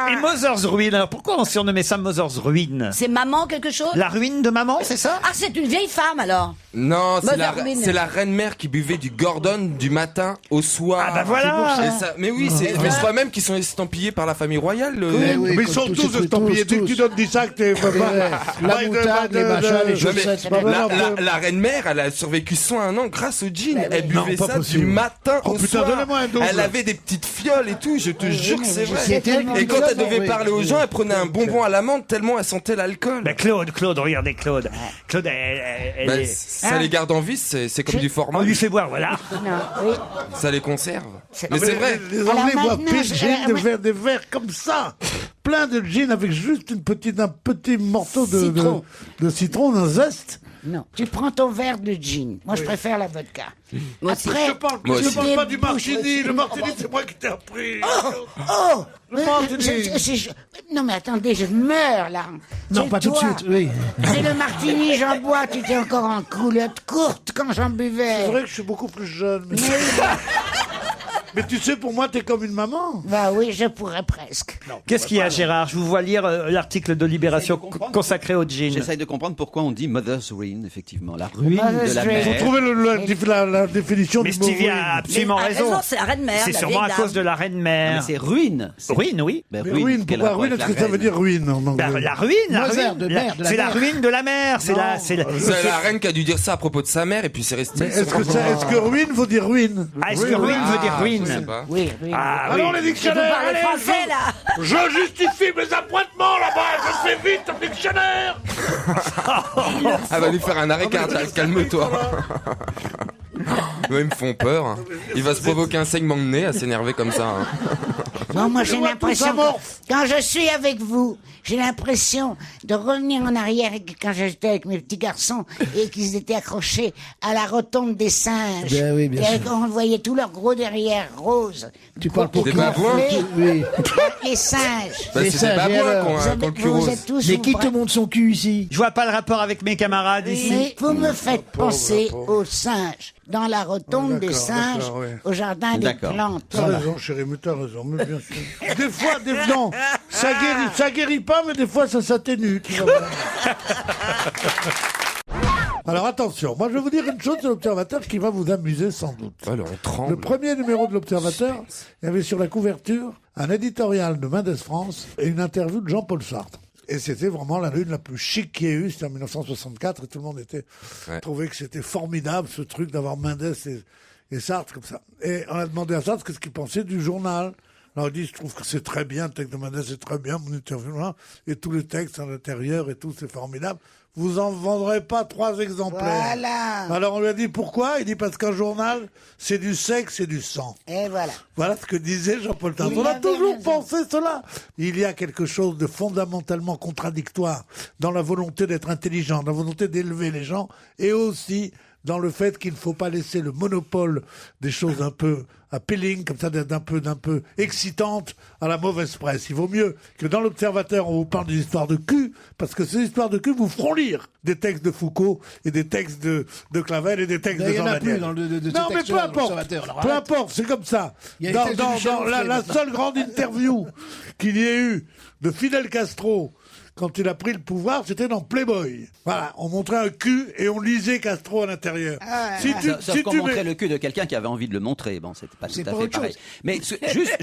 et Mother's Ruin. Alors pourquoi on surnommait ça Mother's Ruin? C'est maman quelque chose? La ruine de maman, c'est ça? Ah, c'est une vieille femme alors. Non, Mother Ruin. c'est la reine-mère qui buvait du Gordon du matin au soir. Ah bah voilà. Et ça- mais oui, mais je crois même qu'ils sont estampillés par la famille royale. Mais ils sont tous estampillés. Dès que tu donnes 10 sacs, t'es pas. La moutarde, les machins, les Non, mais chaussettes, c'est pas la, grave. la reine-mère, elle a survécu 101 ans grâce au gin. Elle Non, buvait pas ça possible. du matin Oh, au putain, soir. donnez-moi un double. Elle avait des petites fioles et tout, je te jure que c'est vrai. C'était Et quand elle devait Oui. parler aux gens, elle prenait un bonbon à l'amande tellement elle sentait l'alcool. Bah Claude, regardez Claude. Claude, elle Bah, est- ça les garde en vie, c'est comme du On fromage. lui fait boire, voilà. Non, oui. Ça les conserve. Non, Mais c'est vrai. Les Alors Anglais boivent maintenant, plus de je- gin, alors, des verres comme ça. Plein de gin avec juste un petit morceau Citron. de citron, d'un zeste. Non, tu prends ton verre de gin. Moi, je préfère la vodka. Moi aussi. Après, Je parle, Moi je aussi. parle pas du débouches. martini. Le martini, c'est moi qui t'ai appris. Oh Le martini. Non, mais attendez, je meurs là. Non, C'est pas tout de toi. suite, oui. C'est le martini, j'en bois. Tu étais encore en culotte courte quand j'en buvais. C'est vrai que je suis beaucoup plus jeune. Mais tu sais, pour moi, t'es comme une maman. Bah oui, je pourrais presque. Qu'est-ce qu'il y a, Gérard? Je vous vois lire l'article de Libération consacré au gin. J'essaye de comprendre pourquoi on dit Mother's Ruin, effectivement. La ruine Mother's de la Ruin. mère. Faut trouver la définition Mais du mot. Stevie ruine. a absolument Mais a raison. raison, c'est la reine-mère, C'est la sûrement à vieille cause de dame. la Mais reine-mère. c'est ruine. Ruine, oui. Ben, Mais ruine, quel pourquoi rapport ruine? avec Est-ce que la ça veut reine dire ruine en La, anglais? la ruine, la Mother, ruine. de mère, de la C'est la mère. ruine de la mer. C'est la. C'est la reine qui a dû dire ça à propos de sa mère et puis c'est resté. Mais est-ce que ruine veut dire ruine? Ah, est-ce que ruine veut dire ruine? Je sais pas. Oui, oui. Ah Allons, oui. les dictionnaires, parlez allez, français, là. je justifie mes appointements là-bas, je fais vite un dictionnaire. Elle va lui faire un arrêt cardiaque, calme-toi. Ouais, ils me font peur. Hein. Il va se provoquer un saignement de nez à s'énerver comme ça. Hein. Non, moi j'ai vois l'impression, tout ça morphe. quand je suis avec vous, j'ai l'impression de revenir en arrière quand j'étais avec mes petits garçons et qu'ils étaient accrochés à la rotonde des singes. Ben oui, bien et sûr. on voyait tout leur gros derrière rose. Tu parles pour Des qui babouins Oui. Les singes. Bah, Mais c'est ça, des babouins alors, qui ont Vous un col cul vous rose. êtes tous Mais qui vrais. te montre son cul ici? Je vois pas le rapport avec mes camarades ici. Mais vous me faites penser aux singes. Dans la rotonde des singes, d'accord, ouais. au jardin des D'accord. plantes. T'as raison, chérie, mais t'as raison, mais bien sûr. Des fois, non, ça guérit pas, mais des fois, ça s'atténue. tu vas voir. Alors attention, moi je vais vous dire une chose sur l'Observateur qui va vous amuser sans doute. Alors, on Le tremble. premier numéro de l'Observateur, il y avait sur la couverture un éditorial de Mendes France et une interview de Jean-Paul Sartre. Et c'était vraiment la lune la plus chic qu'il y ait eu, c'était en 1964, et tout le monde trouvait que c'était formidable ce truc d'avoir Mendes et Sartre comme ça. Et on a demandé à Sartre qu'est-ce qu'il pensait du journal. Alors il dit, je trouve que c'est très bien, le texte de Mendes c'est très bien, mon interview là, et tous les textes à l'intérieur et tout, c'est formidable. Vous en vendrez pas 3 exemplaires. Voilà. Alors on lui a dit pourquoi? Il dit parce qu'un journal, c'est du sexe et du sang. Et voilà. Voilà ce que disait Jean-Paul Sartre. Il On a avait toujours raison. pensé cela. Il y a quelque chose de fondamentalement contradictoire dans la volonté d'être intelligent, dans la volonté d'élever les gens, et aussi dans le fait qu'il ne faut pas laisser le monopole des choses un peu appealing, comme ça, d'un peu excitantes à la mauvaise presse. Il vaut mieux que dans l'Observateur, on vous parle des histoires de cul, parce que ces histoires de cul vous feront lire des textes de Foucault et des textes de Clavel et des textes Ben, de il y en Jean a plus Daniel. dans le- de ces Non, mais peu textes-là, dans importe. l'Observateur, alors Peu arrête. importe, c'est comme ça. Il y a Dans, les textes de Michel dans la Onfray, seule grande interview qu'il y ait eu de Fidel Castro quand il a pris le pouvoir, c'était dans Playboy. Voilà, on montrait un cul et on lisait Castro à l'intérieur. Si tu, Sauf si qu'on tu montrait mets... le cul de quelqu'un qui avait envie de le montrer. Bon, c'était pas tout C'est à pas fait autre pareil. chose. Mais juste,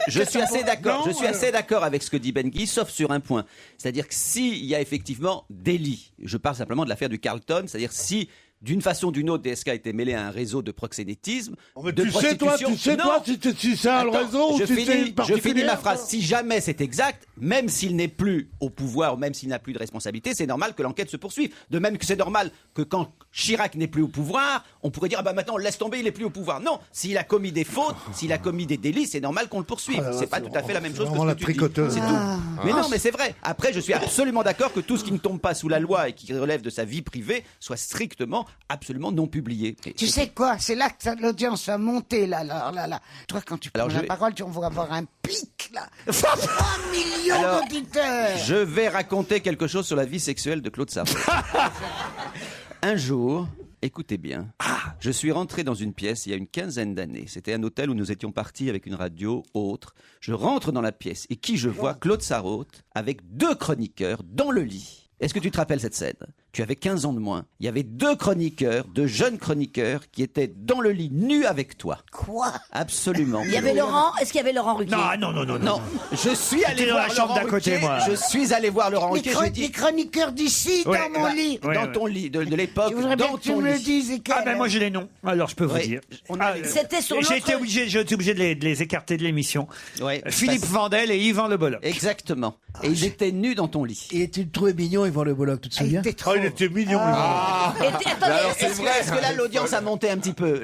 je suis assez d'accord. Non, Je suis assez d'accord avec ce que dit Ben Guy, sauf sur un point. C'est-à-dire que s'il y a effectivement délit, je parle simplement de l'affaire du Carlton, c'est-à-dire si d'une façon ou d'une autre, DSK était mêlé à un réseau de proxénétisme, Mais de tu sais, toi, prostitution. Non. si c'est un Attends, réseau ou je si c'est une finis particulière, ma phrase. toi. Si jamais c'est exact, même s'il n'est plus au pouvoir, même s'il n'a plus de responsabilité, c'est normal que l'enquête se poursuive. De même que c'est normal que quand Chirac n'est plus au pouvoir, on pourrait dire ah bah maintenant on le laisse tomber, il n'est plus au pouvoir. Non, s'il a commis des fautes, s'il a commis des délits, c'est normal qu'on le poursuive. Ah, c'est pas tout à fait la même chose que vraiment ce la que tu dis. tricoteuse. C'est tout. Mais non, mais c'est vrai. Après, je suis absolument d'accord que tout ce qui ne tombe pas sous la loi et qui relève de sa vie privée soit strictement, absolument non publié. Et Tu c'est- sais quoi? C'est là que l'audience va monter, là. Toi, quand tu prends Alors, la je- parole, tu vas avoir un pic, là. 3 millions Alors, d'auditeurs. Je vais raconter quelque chose sur la vie sexuelle de Claude Sarraute. Un jour, écoutez bien, je suis rentré dans une pièce il y a une quinzaine d'années. C'était un hôtel où nous étions partis avec une radio autre. Je rentre dans la pièce et qui je vois? Claude Sarraute avec 2 chroniqueurs dans le lit. Est-ce que tu te rappelles cette scène? Tu avais 15 ans de moins. Il y avait 2 chroniqueurs, 2 jeunes chroniqueurs qui étaient dans le lit nus avec toi. Quoi? Absolument. Il y avait Laurent. Est-ce qu'il y avait Laurent Ruquier? Non. Non, je suis allé J'étais dans voir la chambre Laurent d'à côté, Ruquier. moi. Je suis allé voir Laurent Les, Ruquier. Je lui ai dit, les chroniqueurs d'ici, Ouais, dans mon bah, lit. ouais, dans ouais. ton lit de l'époque, Je voudrais bien dans que tu ton me le lit. dises. Et Ah ben moi j'ai les noms, alors je peux vous Ouais. dire. On a les- C'était sur J'ai l'autre- été obligé de les écarter de l'émission. Ouais, Philippe parce- Vandel et Yvan Le Bolloc. Exactement. Et ils étaient nus dans ton lit. Et tu le trouvais mignon, Yvan Le Bolloc, tu te Ah, il souviens? était trop. Oh, il était mignon. Attendez, Est-ce que là l'audience a monté un petit peu?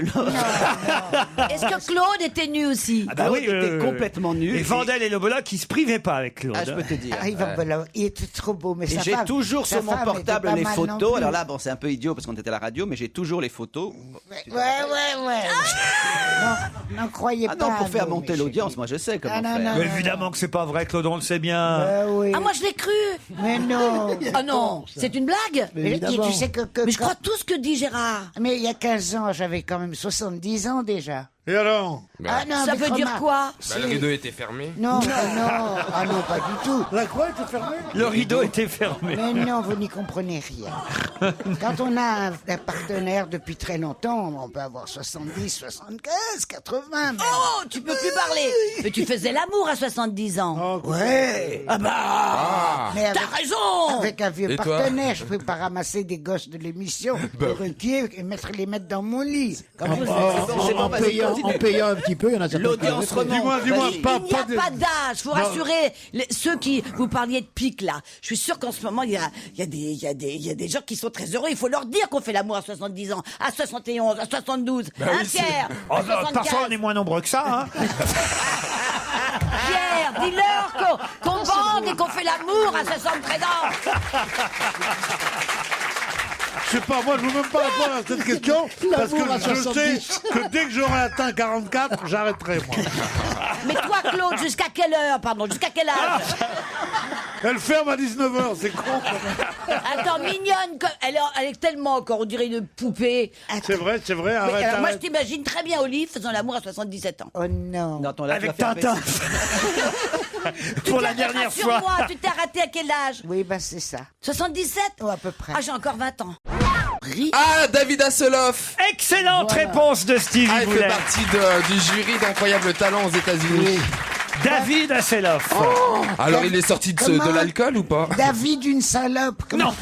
est-ce que Claude était nu aussi? Ah bah Claude oui, était complètement nu. Et Vandel et Le Bolloc, ils se privaient pas avec Claude. Ah, je peux te dire. Ah, Yvan Bolloc, il était trop beau, mais Et sa j'ai femme- toujours sa sur mon femme portable était pas les mal non photos. plus. Alors là, bon, c'est un peu idiot parce qu'on était à la radio, mais j'ai toujours les photos. Ouais. Non, croyez Ah pas. non, pour faire vous, monter mes l'audience, chéris. moi je sais comment Ah, non, faire. non. Mais évidemment que c'est pas vrai, Claude, on le sait bien. Oui. Ah, moi je l'ai cru. Mais non. Ah non, c'est une blague. Mais Et évidemment. tu sais que Mais je crois tout ce que dit Gérard. Mais il y a 15 ans, j'avais quand même 70 ans déjà. Et alors? Ah non, Ça mais veut dire remarque, quoi? Bah, le rideau était fermé. Non, non. Ah non, pas du tout. La croix était fermée? Le rideau était fermé. Mais non, vous n'y comprenez rien. Quand on a un partenaire depuis très longtemps, on peut avoir 70, 75, 80. même. Oh, tu peux plus parler. Mais tu faisais l'amour à 70 ans. Ouais. Ah bah, Mais avec, t'as raison. avec un vieux Et toi partenaire, je peux pas ramasser des gosses de l'émission, de Ruquier, et les mettre dans mon lit. Comme vous C'est pas parce que en payant un petit peu, il y en a certains. L'audience remonte. Dis-moi, Il pas n'y a des- pas d'âge. Faut rassurer ceux qui vous parliez de pic là. Je suis sûr qu'en ce moment il y a des gens qui sont très heureux. Il faut leur dire qu'on fait l'amour à 70 ans, à 71, à 72. Pierre, Oh, à non, 75. parfois, on est moins nombreux que ça. Hein. Pierre, dis-leur qu'on bande et qu'on fait l'amour à 73 ans. Je sais pas, moi je veux même pas répondre à cette question parce que L'amour à je sais 70. que dès que j'aurai atteint 44, j'arrêterai moi. Mais toi, Claude, jusqu'à quelle heure, pardon, jusqu'à quel âge? Elle ferme à 19h, c'est con. Attends, mignonne, elle est tellement encore, on dirait une poupée. C'est vrai, Mais arrête. alors, moi, je arrête. t'imagine très bien Olive faisant l'amour à 77 ans. Oh non. Non, attends, là, tu vas Avec faire Tintin. Pour la dernière fois. Moi, tu t'es raté à quel âge? Oui, bah c'est ça. 77? Oh, à peu près. Ah, j'ai encore 20 ans. Ah, David Hasselhoff. Excellente réponse de Stevie Ah, il fait Boulet. partie du jury d'Incroyable Talent aux États-Unis. David Hasselhoff. Alors, il est sorti de Comment l'alcool ou pas? David, une salope. Non.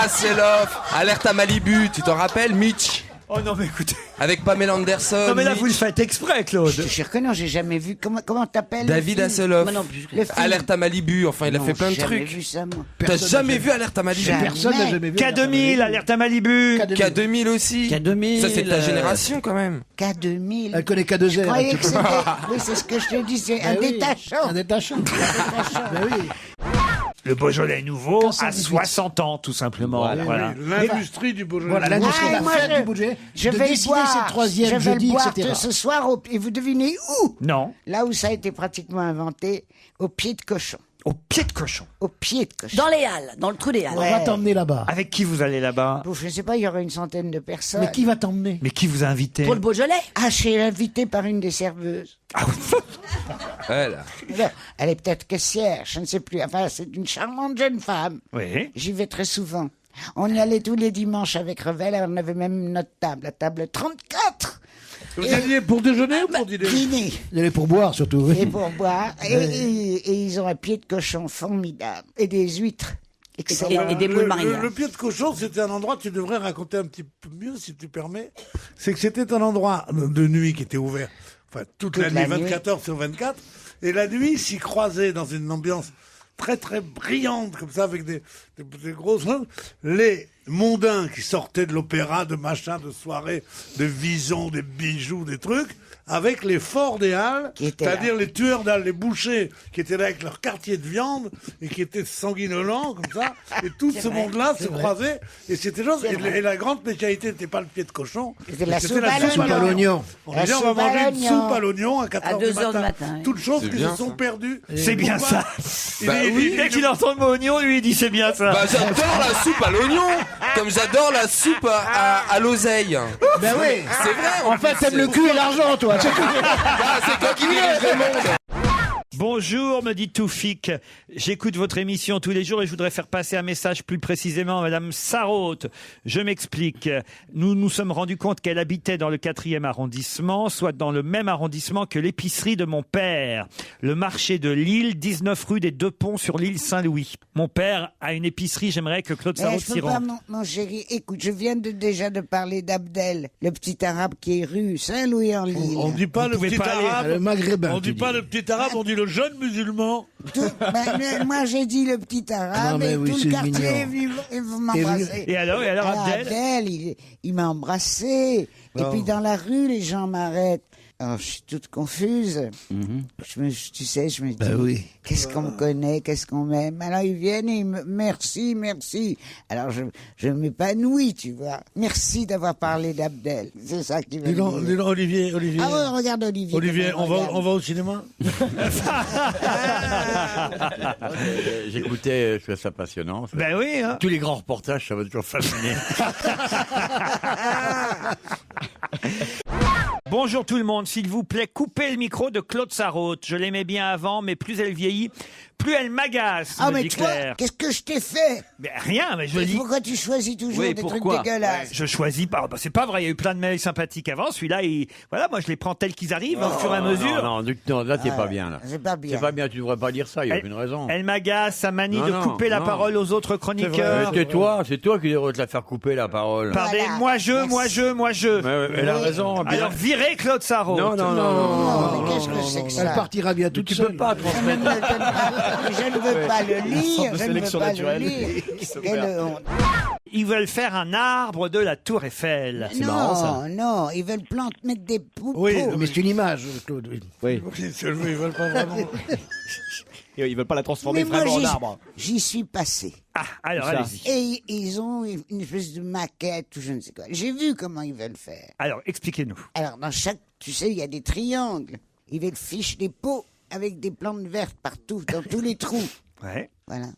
Hasselhoff, Alerte à Malibu, tu t'en rappelles, Mitch? Oh non, mais écoutez. Avec Pamela Anderson. Non, mais là, Mitch. vous le faites exprès, Claude. Je te jure que non, j'ai jamais vu. Comment t'appelles David le film Hasselhoff. Moi non plus. Le film. Alerte à Malibu, enfin, il a Non, fait plein de j'ai jamais trucs. vu ça, moi. T'as jamais vu Alerte à Malibu? Jamais. Personne n'a jamais vu. K2000, Alerte à Malibu. K2000 aussi. K2000, Ça, c'est ta génération quand même. K2000. Elle connaît K2R. Je croyais que c'était... Oui, c'est ce que je te dis, c'est un détachant. Un détachant. Ben oui. Le Beaujolais nouveau à 118. 60 ans, tout simplement. Voilà. L'industrie du Beaujolais. Voilà, l'industrie de Ah, la moi, fête du budget. je de vais le décider boire. cette troisième je vais jeudi, le boire etc. ce soir. Et vous devinez où? Non. Là où ça a été pratiquement inventé, au pied de cochon. Au pied de cochon. Au pied de cochon. Dans les halles, dans le trou des halles. On va t'emmener là-bas. Avec qui vous allez là-bas? Je ne sais pas, il y aura une centaine de personnes. Mais qui va t'emmener? Mais qui vous a invité? Pour le Beaujolais. Ah, je suis invité par une des serveuses. Voilà. Non, elle est peut-être caissière, je ne sais plus. Enfin, c'est une charmante jeune femme. Oui. J'y vais très souvent. On y allait tous les dimanches avec Revel, on avait même notre table, la table 34. Vous alliez pour déjeuner ou pour dîner? Dîner. Il allait pour boire surtout. oui. Et pour boire. Et ils ont un pied de cochon formidable. Et des huîtres. Excellent. Et des moules marinières. Le pied de cochon, c'était un endroit, tu devrais raconter un petit peu mieux, si tu permets. C'est que c'était un endroit de nuit qui était ouvert. Enfin, toute la nuit, 24 heures sur 24. Et la nuit s'y croisait dans une ambiance très très brillante, comme ça, avec des grosses... Les mondains qui sortaient de l'opéra, de machin, de soirée, de visons, des bijoux, des trucs, avec les forts des Halles, Qui étaient là. c'est-à-dire les tueurs d'Halles, les bouchers, qui étaient là avec leur quartier de viande, et qui étaient sanguinolents, comme ça, et tout ce monde-là se croisait, et c'était genre, et la grande spécialité n'était pas le pied de cochon, C'était la c'était soupe à Soupe à l'oignon. On La disait, on va soupe à manger une l'oignon. soupe à l'oignon à 4 À heures 2 du heures du matin. matin, oui. Toutes choses C'est qui bien, se sont ça. perdues. C'est bien Pourquoi ça. Bah oui. Dès qu'il entend le mot oignon, lui, il dit c'est bien ça. Bah, j'adore la soupe à l'oignon, comme j'adore la soupe à l'oseille. Ben oui. C'est vrai. En fait, t'aimes le cul et l'argent, toi. C'est tout. Ah, c'est toi qui dirige le monde. Bonjour, me dit Toufik. J'écoute votre émission tous les jours et je voudrais faire passer un message plus précisément à Madame Sarraute. Je m'explique. Nous nous sommes rendus compte qu'elle habitait dans le 4e arrondissement, soit dans le même arrondissement que l'épicerie de mon père. Le marché de Lille, 19 rue des Deux Ponts sur l'île Saint-Louis. Mon père a une épicerie, j'aimerais que Claude Sarraute Je s'y peux pas, rende. mon chéri. Écoute, je viens déjà de parler d'Abdel, le petit arabe qui est rue Saint-Louis-en-l'Île. On dit pas Vous le pouvez petit pas aller- arabe. Le maghrébin. On dit tu pas dis. le petit arabe, on dit le jeune musulman. Moi, j'ai dit le petit arabe Non, mais et oui, tout c'est le quartier mignon. est venu m'embrasser. Et alors Abdel il m'a embrassé. Et puis dans la rue, les gens m'arrêtent. Alors, je suis toute confuse. Tu sais, je me dis, oui. qu'est-ce qu'on me connaît, qu'est-ce qu'on m'aime. Alors ils viennent et ils me... Merci, merci. Alors je m'épanouis, tu vois. Merci d'avoir parlé d'Abdel. C'est ça qui me Dis donc, Olivier. Ah ouais, regarde Olivier. Olivier, comment il regarde. on va au cinéma? J'écoutais, je trouvais ça passionnant. Ben oui, hein. Tous les grands reportages, ça m'a toujours fasciné. Bonjour tout le monde, s'il vous plaît, coupez le micro de Claude Sarraute. Je l'aimais bien avant, mais plus elle vieillit, plus elle m'agace, Ah me mais dit toi, Claire. qu'est-ce que je t'ai fait? Mais rien, mais je dis... Pourquoi tu choisis toujours Oui, des pourquoi trucs dégueulasses? Je choisis pas. Bah, c'est pas vrai. Il y a eu plein de mails sympathiques avant. Celui-là, voilà, moi je les prends tels qu'ils arrivent au fur et à mesure. Non, là, t'es pas bien, là. C'est pas bien. C'est pas bien, tu devrais pas dire ça, il n'y a aucune raison. Elle m'agace, sa manie Non, de non, couper la non. parole aux autres chroniqueurs. C'est toi qui devrais te la faire couper la parole. Par des moi je. Elle a raison. Alors virez transférer Claude Sarraute. Non, mais qu'est-ce que c'est que ça? Elle partira bien toute Tu seule. peux pas Je transmettre. ne veux pas le lire, de je ne veux sélection pas le naturelle. lire. Quelle honte. Ils veulent faire un arbre de la Tour Eiffel. Non, ils veulent mettre des poupées. Oui, mais c'est une image, Claude. Oui. Oui. Ils veulent pas vraiment. Et ils veulent pas la transformer Mais moi, vraiment en arbre. j'y suis passé. Ah, alors Ça. allez-y. Et ils ont une espèce de maquette ou je ne sais quoi. J'ai vu comment ils veulent faire. Alors, expliquez-nous. Alors, dans chaque, tu sais, il y a des triangles. Ils veulent ficher des pots avec des plantes vertes partout, dans tous les trous. Ouais. Voilà.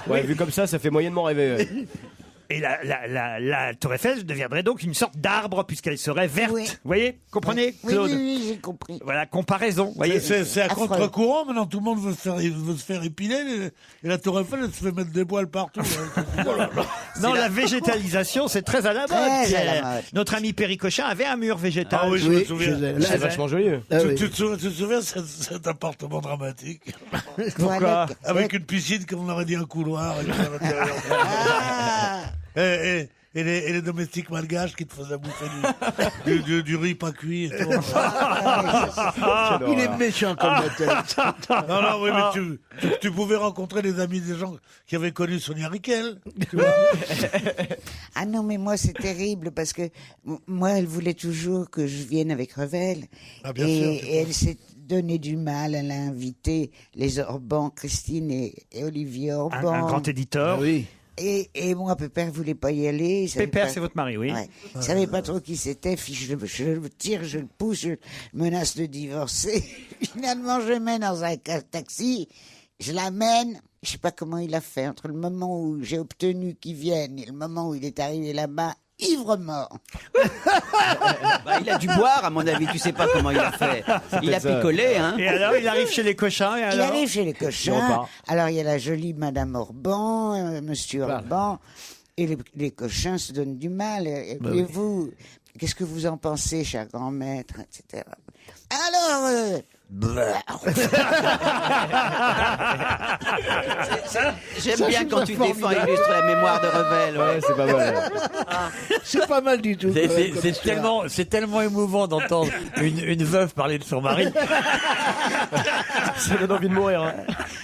Ouais, vu comme ça fait moyennement rêver. Ouais. Et la Tour Eiffel deviendrait donc une sorte d'arbre puisqu'elle serait verte. Oui. Vous voyez? Comprenez, Oui, Claude? oui, j'ai compris. Voilà, comparaison. Vous voyez? C'est à Affreux. contre-courant, maintenant tout le monde veut se faire épiler, et la Tour Eiffel, elle se fait mettre des poils partout. Non, la végétalisation, c'est très à la mode, Très à la Pierre. mode. Notre ami Péricochin avait un mur végétal. Ah oui, je me souviens. C'est vachement joli. Ah oui. Tu te souviens cet appartement dramatique Pourquoi avec une piscine, comme on aurait dit un couloir, et, à l'intérieur. Ah, et les domestiques malgaches qui te faisaient bouffer du riz pas cuit et tout. Il est méchant comme la tête. Non, oui, mais tu pouvais rencontrer les amis des gens qui avaient connu Sonia Riquel. Tu vois. Ah non, mais moi, c'est terrible parce que moi, elle voulait toujours que je vienne avec Revel. Ah, bien sûr, c'est Et elle s'est donné du mal. Elle a invité les Orban, Christine et Olivier Orban. Un grand éditeur. Oui. Et moi, Pépère voulait pas y aller. il savait Pépère, pas- c'est votre mari, oui. Ouais. Il savait pas trop qui c'était. Je le tire, je le pousse, je menace de divorcer. Finalement, je le mets dans un taxi. Je l'amène. Je sais pas comment il a fait entre le moment où j'ai obtenu qu'il vienne et le moment où il est arrivé là-bas. Ivre mort. Bah, il a dû boire, à mon avis. Tu sais pas comment il a fait. Il a picolé, hein. Et alors, il arrive chez les cochins, et Il alors? arrive chez les Il cochins. repart. Alors, il y a la jolie Madame Orban, Monsieur Orban, et les cochins se donnent du mal. Et vous, qu'est-ce que vous en pensez, cher grand maître, etc. Alors, J'aime bien quand tu défends et illustres la mémoire de Revel. Ouais, c'est pas mal. C'est pas mal du tout. C'est tellement émouvant d'entendre une veuve parler de son mari. Ça donne envie de mourir. Hein.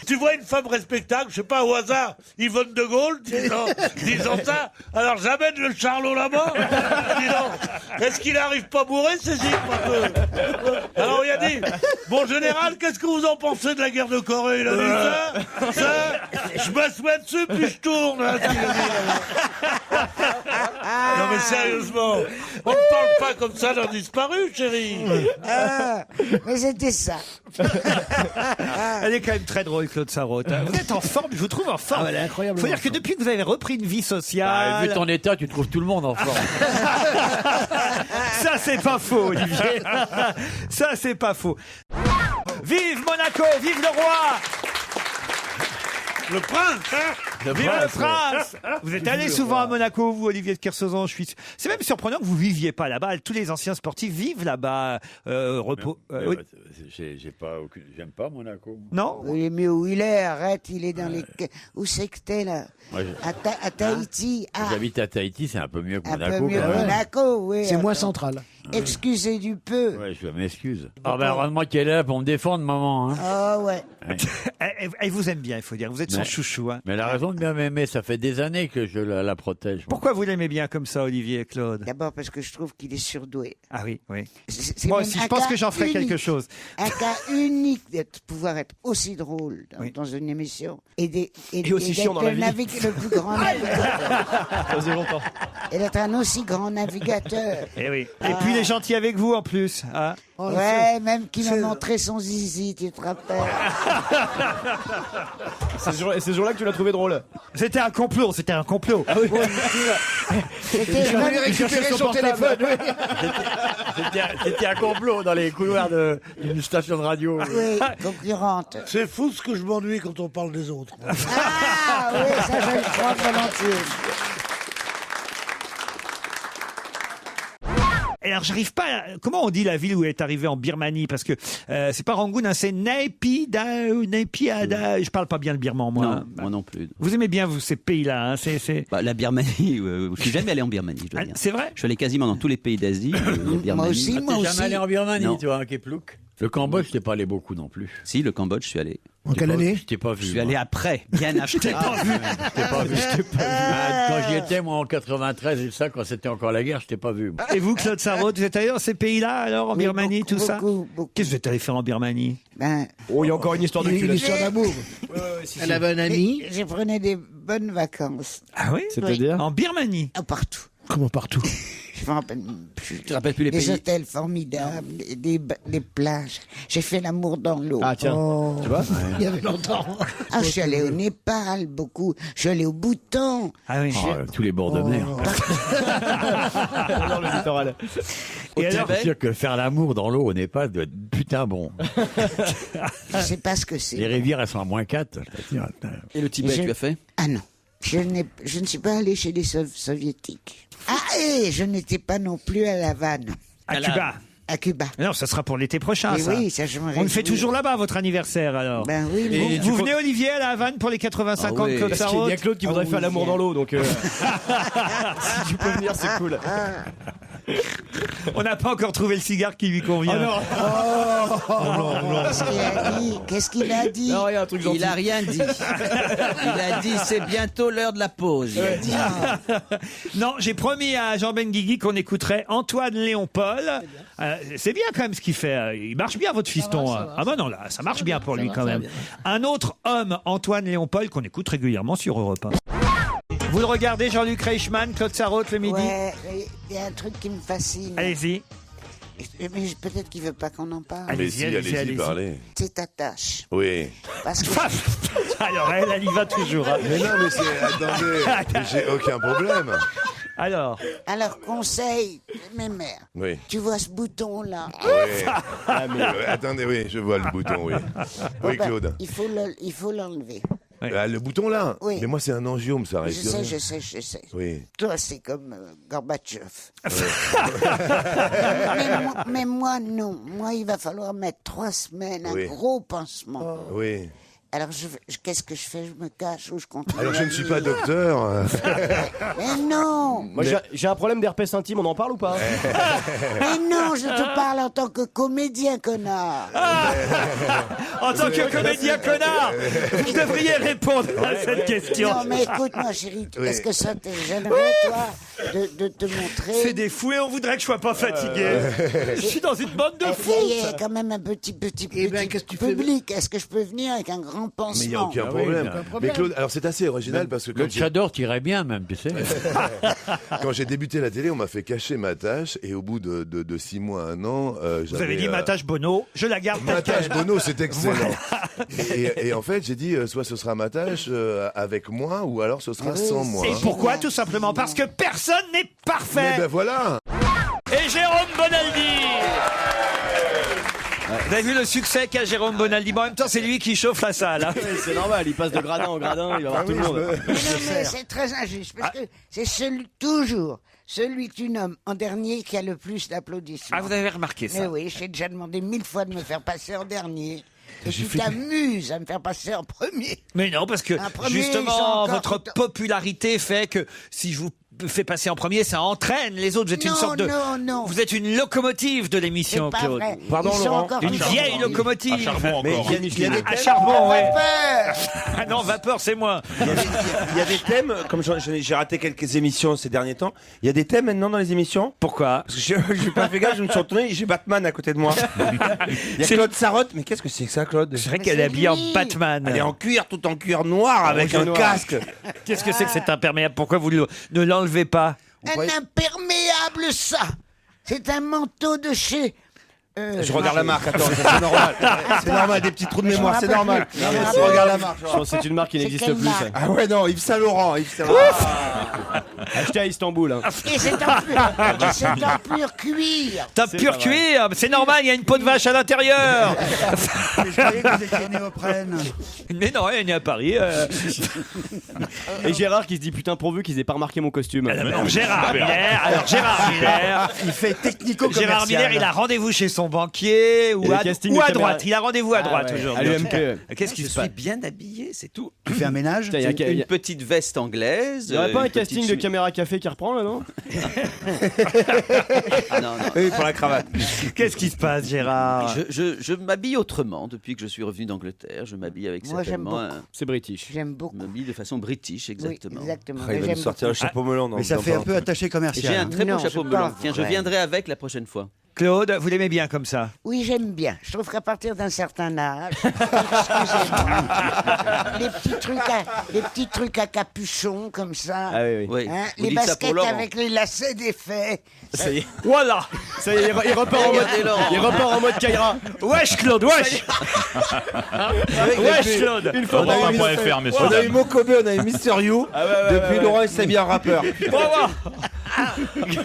Tu vois une femme respectable, je sais pas, au hasard, Yvonne de Gaulle, disant ça, alors j'amène le Charlot là-bas. Dis donc, est-ce qu'il arrive pas bourré, ces îles, un peu? Alors il a dit, bon général, qu'est-ce que vous en pensez de la guerre de Corée? Il a dit ça, je me suis mis dessus, puis je tourne. Hein, ce qu'il a dit, là-bas. Non mais sérieusement, on ne parle pas comme ça d'un disparu, chérie. mais c'était ça. Elle est quand même très drôle, Claude Sarraute. Hein. Vous êtes en forme, je vous trouve en forme. elle est incroyablement Faut dire que depuis que vous avez repris une vie sociale. Vu ton état, tu trouves tout le monde en forme. Ça, c'est pas faux, Olivier. Ça, c'est pas faux. Vive Monaco, vive le roi! Le prince, hein? Vive le prince! Vous êtes allé souvent à Monaco, vous, Olivier de Kersauzon, je suis. C'est même surprenant que vous viviez pas là-bas. Tous les anciens sportifs vivent là-bas. Repos. Oui. J'aime pas Monaco. Non? Oui, mais où il est, arrête, il est dans les... Où c'est que t'es, là? Moi, À Tahiti. Ah, J'habite à Tahiti, c'est un peu mieux que un peu Monaco. mieux quand que même. Monaco, oui. C'est moins attends. central. Excusez du peu. Ouais, je m'excuse. Ah ben, heureusement qu'elle est là pour me défendre, maman. Hein. Ah ouais. Elle vous aime bien, il faut dire. Vous êtes son Mais- chouchou. Hein. Mais elle a raison de bien m'aimer, ça fait des années que je la protège. moi. Pourquoi vous l'aimez bien comme ça, Olivier et Claude? D'abord parce que je trouve qu'il est surdoué. Ah oui, oui. C'est Moi même aussi, un je pense cas que j'en ferai unique. quelque chose. Un cas unique de pouvoir être aussi drôle dans une émission et aussi chiant dans la vie. le plus grand navigateur. Ça faisait longtemps. Et d'être un aussi grand navigateur. Et oui. Et puis il est gentil avec vous en plus. Hein. Ouais, même qu'il m'a montré son zizi, tu te rappelles. C'est ce jour-là que tu l'as trouvé drôle. C'était un complot, c'était un complot. Ah oui. C'était Je voulais récupérer son téléphone. C'était un complot dans les couloirs d'une station de radio. Oui, concurrente. C'est fou ce que je m'ennuie quand on parle des autres. Ah oui, ça je le crois volontiers. Et alors, j'arrive pas. Comment on dit la ville où est arrivé en Birmanie? Parce que c'est pas Rangoon, hein, c'est Naypyidaw. Je parle pas bien le birman, moi. Non, moi non plus. Vous aimez bien, vous, ces pays-là, hein, Bah, la Birmanie, je suis jamais allé en Birmanie, je dois dire. C'est vrai? Je suis allé quasiment dans tous les pays d'Asie. Moi aussi, moi T'es aussi. jamais allé en Birmanie, Non. toi, Keplouk? Le Cambodge, je t'ai pas allé beaucoup non plus. Si, le Cambodge, je suis allé. En quelle année? Je t'ai pas vu. Je suis allé après, bien après. Je t'ai pas vu. Ah, quand j'y étais, moi, en 93 et ça, quand c'était encore la guerre, je t'ai pas vu. Et vous, Claude Sarraute, vous êtes allé dans ces pays-là, alors, en Oui, Birmanie, beaucoup, tout ça? beaucoup. Qu'est-ce que vous êtes allé faire en Birmanie? Ben, Oh, il y a encore une histoire de Une cul. histoire d'amour. Elle avait un ami. je prenais des bonnes vacances. Ah oui? C'est-à-dire En Birmanie? Ah, partout. Comment partout? Je me rappelle plus. Tu te rappelles plus les Des pays? hôtels formidables, des plages. J'ai fait l'amour dans l'eau. Ah tiens, tu vois? Il y avait longtemps. Ah, je suis allé au Népal beaucoup. Je suis allé au Bhoutan. Ah oui. Tous les bords de mer. Dans le littoral. Et alors, C'est sûr que faire l'amour dans l'eau au Népal doit être putain bon. Je sais pas ce que Les c'est. rivières, elles sont à -4. je te dis. Et le Tibet, Je- tu as fait? Ah non. Je ne suis pas allé chez les soviétiques. Ah, et je n'étais pas non plus à La Havane, à Cuba. à Cuba. Non, ça sera pour l'été prochain, Et ça. oui, ça, je me On le réjouis. fait toujours là-bas, votre anniversaire, alors. Ben oui, Vous, mais vous venez, Olivier, à la Havane pour les 85 ans de oui. Claude Parce qu'il y a Sarraute? Claude qui voudrait Ah faire oui, l'amour viens. dans l'eau, donc si tu peux venir, c'est cool. On n'a pas encore trouvé le cigare qui lui convient. qu'est-ce qu'il a dit? Non, rien, un truc gentil. Il a rien dit. Il a dit c'est bientôt l'heure de la pause. Il a dit. Non, j'ai promis à Jean Benguigui qu'on écouterait Antoine Léon Paul. C'est bien quand même ce qu'il fait. Il marche bien, votre fiston. Ah bah non, là, ça marche bien pour lui quand même. Un autre homme, Antoine Léon Paul, qu'on écoute régulièrement sur Europe 1. Vous le regardez, Jean-Luc Reichmann, Claude Sarraute, le midi? Ouais, il y a un truc qui me fascine. Allez-y. Mais peut-être qu'il veut pas qu'on en parle. Allez-y, allez-y. parlez. C'est ta tâche. Oui. Parce que Alors, elle y va toujours. hein. Mais non, mais attendez, j'ai aucun problème. Alors, conseil de mes mères. Oui. Tu vois ce bouton-là? Oui. Attendez, oui, je vois le bouton, oui. Oui, Ben, Claude. il faut l'enlever. Ah, le bouton là Oui. Mais moi, c'est un angiome, ça Je reste. sais, rien. je sais. Oui. Toi, c'est comme Gorbatchev. mais moi, non. Moi, il va falloir mettre 3 semaines, un Oui. gros pansement. Oui. Alors, qu'est-ce que je fais? Je me cache ou je continue? Alors, je à ne suis vivre pas docteur. Mais non! Moi, j'ai un problème d'herpès intime, on en parle ou pas? Mais non, je te parle en tant que comédien, connard! en tant que comédien connard, vous devriez répondre à cette question. Non, mais écoute-moi, chérie, Oui. est-ce que ça te gênerait, toi, de te montrer? C'est des fous et on voudrait que je sois pas fatigué. Je suis dans une bande de fous. Il y a quand même un petit public. Est-ce que je peux venir avec un grand pansement? Mais il n'y a aucun Ah oui, problème. aucun Mais problème. Claude, alors c'est assez original parce que Le Tchador t'irait bien, même, tu sais. quand j'ai débuté la télé, on m'a fait cacher ma tâche et au bout de 6 mois, 1 an, Vous avez dit ma tâche Bono, je la garde. Ma telle tâche quelle. Bono, c'est excellent. Et en fait, j'ai dit, soit ce sera ma tâche avec moi, ou alors ce sera sans moi. Et pourquoi? Tout simplement parce que personne n'est parfait. Mais ben voilà. Et Jérôme Bonaldi. Vous avez vu le succès qu'a Jérôme Bonaldi? Bon, en même temps, c'est lui qui chauffe la salle. hein. C'est normal, il passe de gradin en gradin, il va voir tout le monde. Mais non, mais c'est très injuste, parce que c'est toujours celui que tu nommes en dernier qui a le plus d'applaudissements. Ah, vous avez remarqué ça? Mais oui, j'ai déjà demandé 1000 fois de me faire passer en dernier. Et tu t'amuses à me faire passer en premier. Mais non, parce que Un premier, ils sont justement, encore votre tout- popularité fait que si je vous fais passer en premier, ça entraîne les autres. Vous êtes une Non, sorte de. non. Vous êtes une locomotive de l'émission, C'est pas Claude. vrai. Pardon, Ils sont Laurent. encore Une tous en vieille premier. locomotive. Mais il y a des À thèmes, charbon, ouais. Peur. Ah non, vapeur, c'est moi. Il y a des thèmes, comme j'ai raté quelques émissions ces derniers temps, il y a des thèmes maintenant dans les émissions. Pourquoi? Parce que je n'ai pas fait gaffe, je me suis retourné et j'ai Batman à côté de moi. Il y a Claude Sarraute, mais qu'est-ce que c'est que ça, Claude? C'est vrai qu'elle est habillée en Batman. Elle est en cuir, tout en cuir noir, avec un noir. casque. Qu'est-ce que c'est que cet imperméable? Pourquoi vous ne l'enlevez pas? Un imperméable, ça. C'est un manteau de chez Je regarde la marque, attends, ça, c'est normal. C'est normal, des petits trous de mémoire, c'est normal. Non, mais Je regarde la marque. Je pense que c'est une marque qui C'est n'existe quelle plus. marque ça. Ah ouais, non, Yves Saint Laurent. Acheté à Istanbul. Hein. Et c'est en pur cuir. Top C'est pur pas vrai. cuir, c'est normal, il y a une peau de vache à l'intérieur. Je croyais que vous étiez néoprène. Mais non, il est né à Paris. Et Gérard qui se dit putain pourvu qu'ils aient pas remarqué mon costume. Alors, Gérard Miller, Il fait technico-commercial. Gérard Miller, il a rendez-vous chez son banquier ou Et le à casting ou de à caméra. droite. Il a rendez-vous à Ah droite ouais, aujourd'hui. à l'UMP. Qu'est-ce qui Je se suis passe bien habillé, c'est tout. Tu fais un ménage Putain, il y a- Une petite veste anglaise. Il y aurait pas un une petite casting de chemise. caméra café qui reprend là, non? Non, non. Oui, pour la cravate. Qu'est-ce qui se passe, Gérard? Je m'habille autrement depuis que je suis revenu d'Angleterre. Je m'habille avec Moi, j'aime certainement beaucoup. C'est british. J'aime Je beaucoup. m'habille de façon british, Oui, exactement. exactement. Il va J'aime nous sortir le beaucoup. chapeau melon. Mais ça fait un peu attaché Et commercial. j'ai un très Non, beau chapeau c'est pas melon. Tiens, je vrai. viendrai avec la prochaine fois. Claude, vous l'aimez bien comme ça? Oui, j'aime bien. Je trouve qu'à partir d'un certain âge, excusez-moi, les petits trucs à capuchon comme ça, Ah oui, oui. Oui. hein, Vous les dites ça baskets pour Laurent. avec les lacets défaits. Ça y est. Voilà! Ça y est, il repart en mode. Il repart en mode Kaira. Wesh, Claude, wesh! Wesh, Claude! Une fois On a eu Europe.fr, messieurs. On a eu Mokobé, on a eu Mister You. Depuis Laurent, il s'est bien rappeur. Bravo! C'est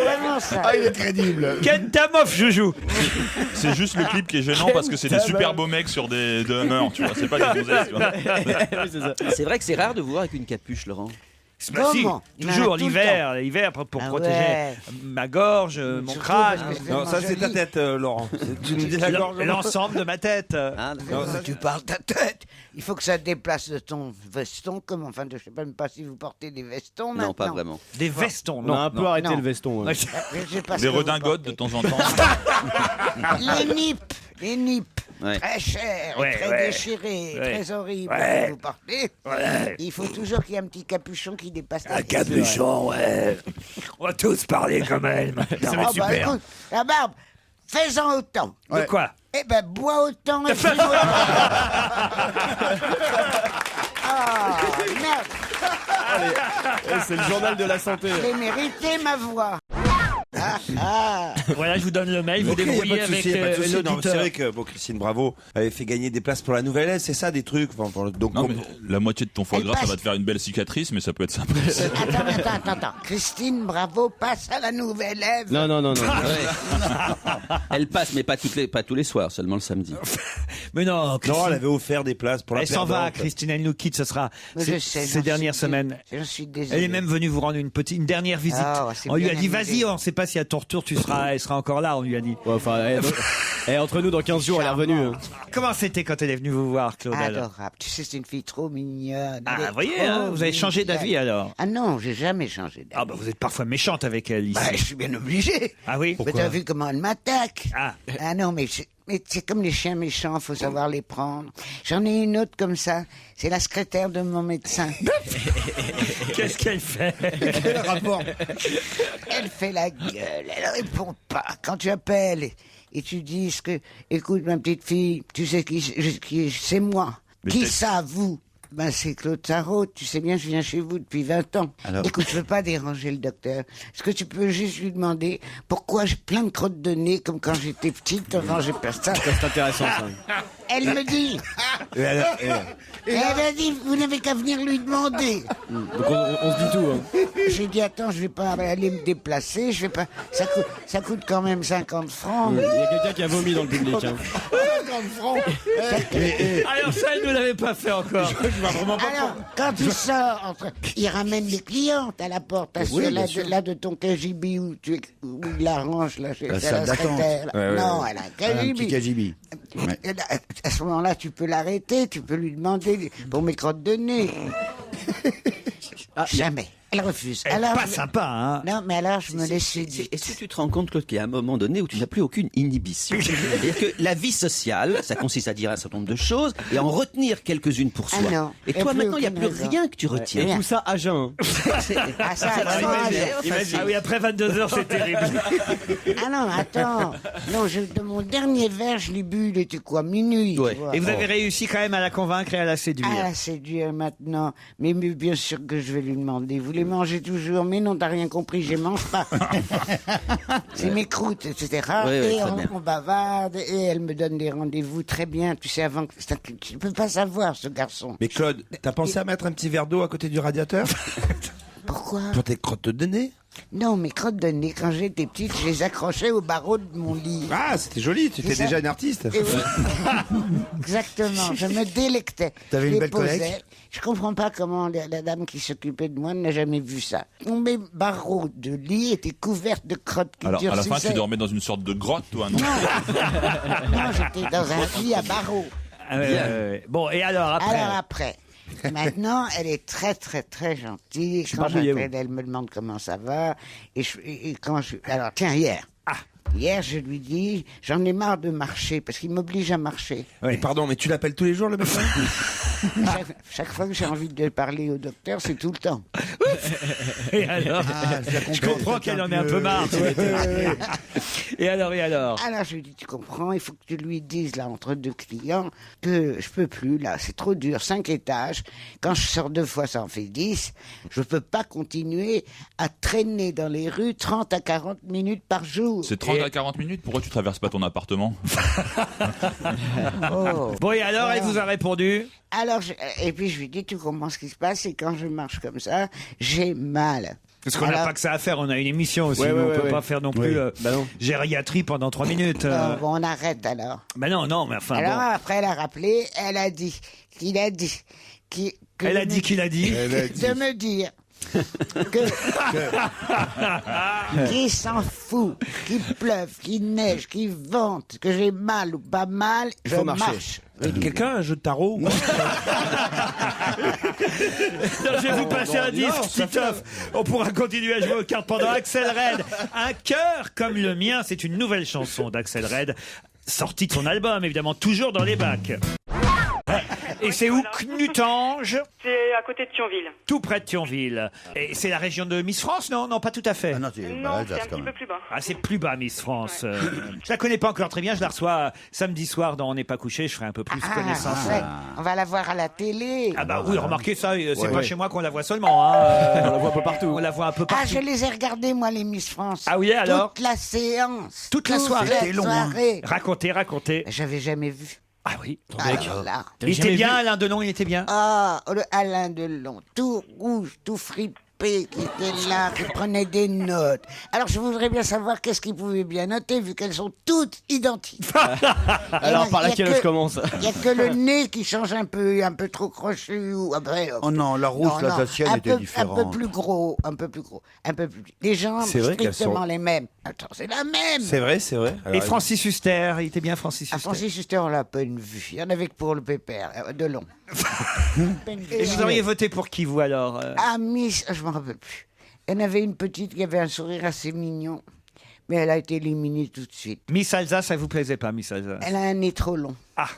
vraiment ça. Ah, il est crédible. Kenta Moff, Joujou! C'est juste le clip qui est gênant parce que c'est des super beaux mecs sur des Hummers, tu vois. C'est pas des gonzesses, tu vois. Oui, c'est ça. C'est vrai que c'est rare de vous voir avec une capuche, Laurent. Bah si, Comment? Il y en a toujours tout le l'hiver pour Ah protéger ouais. ma gorge, mon Surtout crâne, parce que c'est Non, ça tellement c'est ta joli. tête, Laurent. Tu nous dis la gorge. l'ensemble de ma tête. Ah, Non, tu parles ta tête. Il faut que ça déplace de ton veston, comme enfin, je sais même pas si vous portez des vestons maintenant. non, pas vraiment. Des vestons, On a un peu arrêté non. le veston. Ouais. Je sais pas ce Des que vous redingotes de portez. temps en temps. Les nippes, Ouais. très chers, Ouais, très ouais. déchirés, Ouais. très horribles Ouais. que vous portez. Il faut toujours qu'il y ait un petit capuchon qui dépasse la Un tête. capuchon, ouais. On va tous parler comme elle maintenant. Ça va être Ah bah super. écoute, la barbe, fais-en autant. De quoi? Eh ben, bois autant et fume autant. Ah, merde, C'est le journal de la santé. j'ai mérité ma voix. Voilà, je vous donne le mail, vous Ok, y a débrouillez pas de avec souci, y a pas de souci. Non, mais c'est l'auditeur. vrai que Christine Bravo avait fait gagner des places pour la nouvelle aide, c'est ça, des trucs. Enfin, donc, Non, mais la moitié de ton foie Elle gras, ça passe. va te faire une belle cicatrice, mais ça peut être sympa. Attends. Christine Bravo passe à la nouvelle Ève. Non. Elle passe, mais pas tous les soirs, seulement le samedi. Mais non, non, Christine, elle avait offert des places pour la elle s'en va, perdante. Christine, elle nous quitte, ce sera Mais je sais, ces j'en dernières suis semaines. J'en suis désolé. Elle est même venue vous rendre une dernière visite. Ah, c'est On lui a bien dit, amusé. vas-y, on ne sait pas si à ton retour elle sera encore là, on lui a dit. Ouais, enfin, entre nous, dans 15 jours, elle est revenue. hein. Comment c'était quand elle est venue vous voir, Claude? alors Adorable. Tu sais, c'est une fille trop mignonne. Ah, Elle est vous voyez, trop hein, vous avez changé mignonne. d'avis alors. Ah non, j'ai jamais changé d'avis. Ah bah vous êtes parfois méchante avec elle ici. Bah, je suis bien obligé. Ah oui? Mais t'as vu comment elle m'attaque? Ah. Non, mais c'est comme les chiens méchants, faut savoir les prendre. J'en ai une autre comme ça. C'est la secrétaire de mon médecin. Qu'est-ce qu'elle fait? Quel rapport? Elle fait la gueule, elle répond pas. Quand tu appelles et tu dis que, écoute ma petite fille, tu sais qui c'est moi. Mais Qui t'es- ça, vous? Ben, c'est Claude Sarraute. Tu sais bien, je viens chez vous depuis 20 ans. Alors Écoute, je veux pas déranger le docteur. Est-ce que tu peux juste lui demander pourquoi j'ai plein de crottes de nez comme quand j'étais petite, avant j'ai pas ça? C'est intéressant, ça. Elle me dit. Elle a dit, vous n'avez qu'à venir lui demander. Donc on se dit tout. Hein. J'ai dit, attends, je vais pas aller me déplacer, je vais pas. Ça coûte quand même 50 francs. Il y a quelqu'un qui a vomi dans le public. Hein. 50 francs. Alors ça, elle ne l'avait pas fait encore. Alors, quand il sort, il ramène les clientes à la porte, parce que là de ton KGB où il arrange, là, chez La la salle d'attente. secrétaire. Non, elle a un Un petit KGB. KGB. Ouais. Et là, à ce moment-là, tu peux l'arrêter, tu peux lui demander pour mes crottes de nez. Jamais. Elle refuse. Elle est Alors, pas sympa, hein? Non, mais alors je me laisse séduire. Est-ce que tu te rends compte, Claude, qu'il y a un moment donné où tu n'as plus aucune inhibition? C'est-à-dire que la vie sociale, ça consiste à dire un certain nombre de choses et à en retenir quelques-unes pour soi. Ah non, Et y a toi, plus maintenant, il n'y a aucune plus raison. rien que tu retiens. Et tout ça à jeun. Ah, ça, Ah oui, après 22 heures, c'est terrible. Ah non, attends. Non, de mon dernier verre, je l'ai bu, il était quoi, minuit. Ouais. Tu vois. Et vous avez réussi quand même à la convaincre et à la séduire. À la séduire maintenant. Mais bien sûr que je vais lui demander. Vous les mangez toujours. Mais non, t'as rien compris, je les mange pas. C'est mes croûtes, etc. Oui, et très bien. on bavarde, et elle me donne des rendez-vous très bien. Tu sais, avant que... Tu peux pas savoir, ce garçon. Mais Claude, t'as pensé à mettre un petit verre d'eau à côté du radiateur? Pourquoi? Pour tes crottes de nez? Non, mes crottes de nez, quand j'étais petite, je les accrochais au barreau de mon lit. Ah, c'était joli, tu étais C'est ça. déjà une artiste. Et oui. Exactement, je me délectais. T'avais Je une les belle posais. collègue? Je comprends pas comment la dame qui s'occupait de moi n'a jamais vu ça. Mes barreaux de lit étaient couverts de crottes qui Alors, à la fin, durcissaient. tu dormais dans une sorte de grotte, toi, non? Non, j'étais dans un lit à barreaux. Ah ouais, ouais, ouais. Bon, et alors après Alors après, maintenant, elle est très très très gentille. Quand barbouillé, j'appelle, elle me demande comment ça va. Et quand je... Alors tiens, hier. Hier, je lui dis, j'en ai marre de marcher, parce qu'il m'oblige à marcher. Mais pardon, mais tu l'appelles tous les jours le médecin? Chaque fois que j'ai envie de parler au docteur, c'est tout le temps. Et alors je comprends qu'elle en ait un peu marre. tu vois. Et alors Alors je lui dis, tu comprends, il faut que tu lui dises, là, entre deux clients, que je peux plus, là, c'est trop dur, 5 étages. Quand je sors 2 fois, ça en fait 10. Je peux pas continuer à traîner dans les rues 30 à 40 minutes par jour. C'est 30 à 40 minutes, pourquoi tu traverses pas ton appartement? Bon, et alors, elle vous a répondu? Alors, et puis je lui dis, tu comprends ce qui se passe, c'est quand je marche comme ça, j'ai mal. Parce qu'on n'a pas que ça à faire, on a une émission aussi. Ouais, nous, ouais, on peut ouais, pas ouais. faire non plus gériatrie pendant 3 minutes. Non, bon, on arrête alors. Ben non, mais enfin Alors bon. après, elle a rappelé, elle a dit, qu'il a dit, Elle a dit qu'il a dit. de me dire qu'il s'en fout, qu'il pleuve, qu'il neige, qu'il vente, que j'ai mal ou pas mal, Il je faut marcher. marche. Quelqu'un a un jeu de tarot? Non, je vais vous passer un disque, Titoff. On pourra continuer à jouer aux cartes pendant Axel Red. Un cœur comme le mien, c'est une nouvelle chanson d'Axel Red, sortie de son album, évidemment, toujours dans les bacs. Et c'est où, Knutange? C'est à côté de Thionville. Tout près de Thionville. Et c'est la région de Miss France, non? Non, pas tout à fait. Non, c'est un petit peu plus bas. Ah, c'est plus bas, Miss France. Je la connais pas encore très bien. Je la reçois samedi soir dans On n'est pas couché. Je ferai un peu plus connaissance. Ouais, on va la voir à la télé. Ah bah oui, remarquez ça, c'est Ouais. pas chez moi qu'on la voit seulement. Hein. On la voit un peu partout. On la voit un peu partout. Ah, je les ai regardés, moi, les Miss France. Ah oui, alors? Toute la séance. Toute la soirée. Toute la soirée. Racontez. J'avais jamais vu. Ah oui. Alors là. Il était bien, Alain Delon, il était bien. Ah, le Alain Delon, tout rouge, tout fripé, qui était là, qui prenait des notes. Alors, je voudrais bien savoir qu'est-ce qu'il pouvait bien noter, vu qu'elles sont toutes identiques. Alors, par laquelle je commence? Il n'y a que le nez qui change un peu trop crochu. Ou après, Oh non, la rousse, non, la sienne un était peu, différente. Un peu plus gros, un peu plus gros. Les jambes, C'est vrai qu'elles strictement sont- les mêmes. Attends, c'est la même. C'est vrai, c'est vrai. Et Francis Huster, il était bien Francis Ah, Huster. Francis Huster, on l'a à peine vu. Il y en avait que pour le pépère, Delon. Et vous auriez voté pour qui, vous, alors Ah, Miss, je m'en rappelle plus. Il y en avait une petite qui avait un sourire assez mignon, mais elle a été éliminée tout de suite. Miss Alsace, ça vous plaisait pas, Miss Alsace? Elle a un nez trop long. Ah.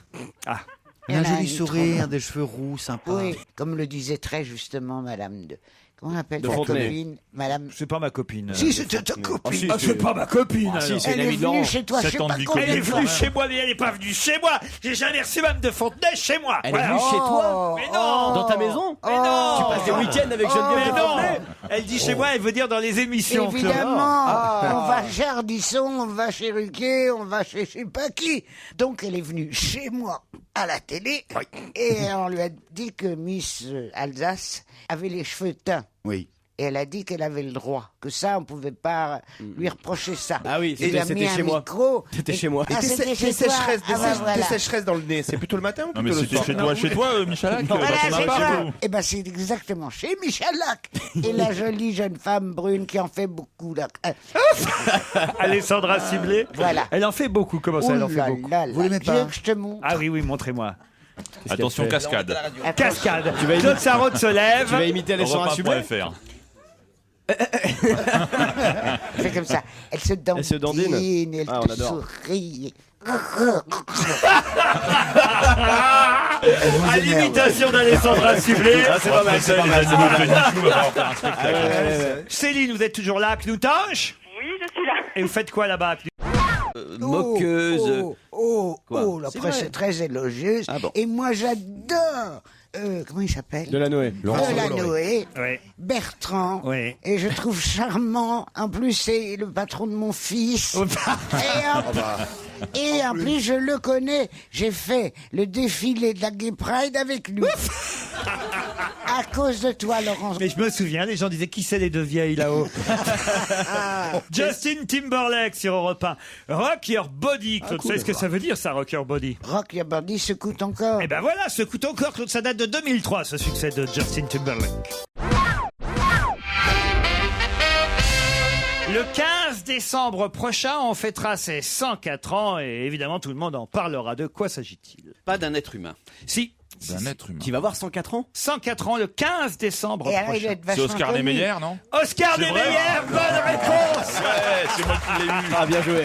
Elle a un Elle a joli un sourire, trop long. des cheveux roux, sympa. Oui, comme le disait très justement Madame de... Comment on appelle De sa Fontenay. copine Madame... C'est pas ma copine. Si, c'était ta copine. Ah, c'est pas ma copine. Ah, si, alors. c'est une Elle amie est de venue Laurent. Chez toi, je sais pas combien Elle est de fois. venue chez moi, mais elle est pas venue chez moi. J'ai jamais reçu Mme de Fontenay chez moi. Elle est venue chez toi? Mais non. Dans ta maison? Mais non. Tu passes des week-ends avec Geneviève Mais de non. Fontenay? Elle dit chez moi, elle veut dire dans les émissions. Claude. Évidemment, Ah. on va chez Ardisson, on va chez Ruquier, on va chez je sais pas qui. Donc elle est venue chez moi à la télé et on lui a dit que Miss Alsace avait les cheveux teints. Oui. Et elle a dit qu'elle avait le droit, que ça, on pouvait pas lui reprocher ça. Ah oui, Il a c'était mis un chez moi. micro. C'était chez moi. Ah, Des c'était chez toi. sécheresses, Ah, bah, voilà. des sécheresses dans le nez, c'est plutôt le matin ou Non, mais plutôt le c'était soir? chez toi, Michalak, dans Voilà, ton c'est appart ça. ou- Eh ben, c'est exactement chez Michalak. Et la jolie jeune femme brune qui en fait beaucoup, là. Alessandra Ciblé. Voilà. Elle en fait beaucoup. Comment ça, elle en Oh fait là beaucoup? là là. Vous l'aimez Tu veux que je te montre? Ah oui, montrez-moi. Attention, qu'elle fait cascade. Cascade. Tu vas Claude Sarraute se lève. Tu vas imiter Alessandra Sublet? Europe1.fr. Elle fait comme ça. Elle se dandine. Elle se dandine. Elle Ah, on te adore. sourit. À l'imitation d'Alessandra Sublet. Ah, c'est pas mal, c'est pas mal. Les animaux de Nichou, on va en faire un spectacle. Ah, ouais, ouais, ouais. Céline, vous êtes toujours là, Knutange? Oui, je suis là. Et vous faites quoi là-bas? Moqueuse. Oh, Quoi la C'est presse vrai. est très élogieuse. Ah bon. Et moi, j'adore comment il s'appelle Delanoë. Delanoë, Ouais. Bertrand, Ouais. et je trouve charmant. En plus, c'est le patron de mon fils. Et en plus, je le connais. J'ai fait le défilé de la Gay Pride avec lui. À cause de toi, Laurent. Mais je me souviens, les gens disaient qui c'est les deux vieilles là-haut. Justin Timberlake sur Europe 1. Rock Your Body. Claude, vous savez ce que ça veut dire, ça, Rock Your Body? Rock Your Body secoue encore. Eh ben voilà, secoue encore, Claude, ça date de 2003, ce succès de Justin Timberlake. Le 15 décembre prochain, on fêtera ses 104 ans et évidemment tout le monde en parlera. De quoi s'agit-il? Pas d'un être humain. Si. D'un être humain. Tu vas voir 104 ans 104 ans le 15 décembre Et alors, il prochain. est C'est vachement Oscar connu. Niemeyer, non? Oscar C'est vrai Niemeyer, bonne réponse. Ouais, c'est moi qui l'ai eu. Ah, bien joué.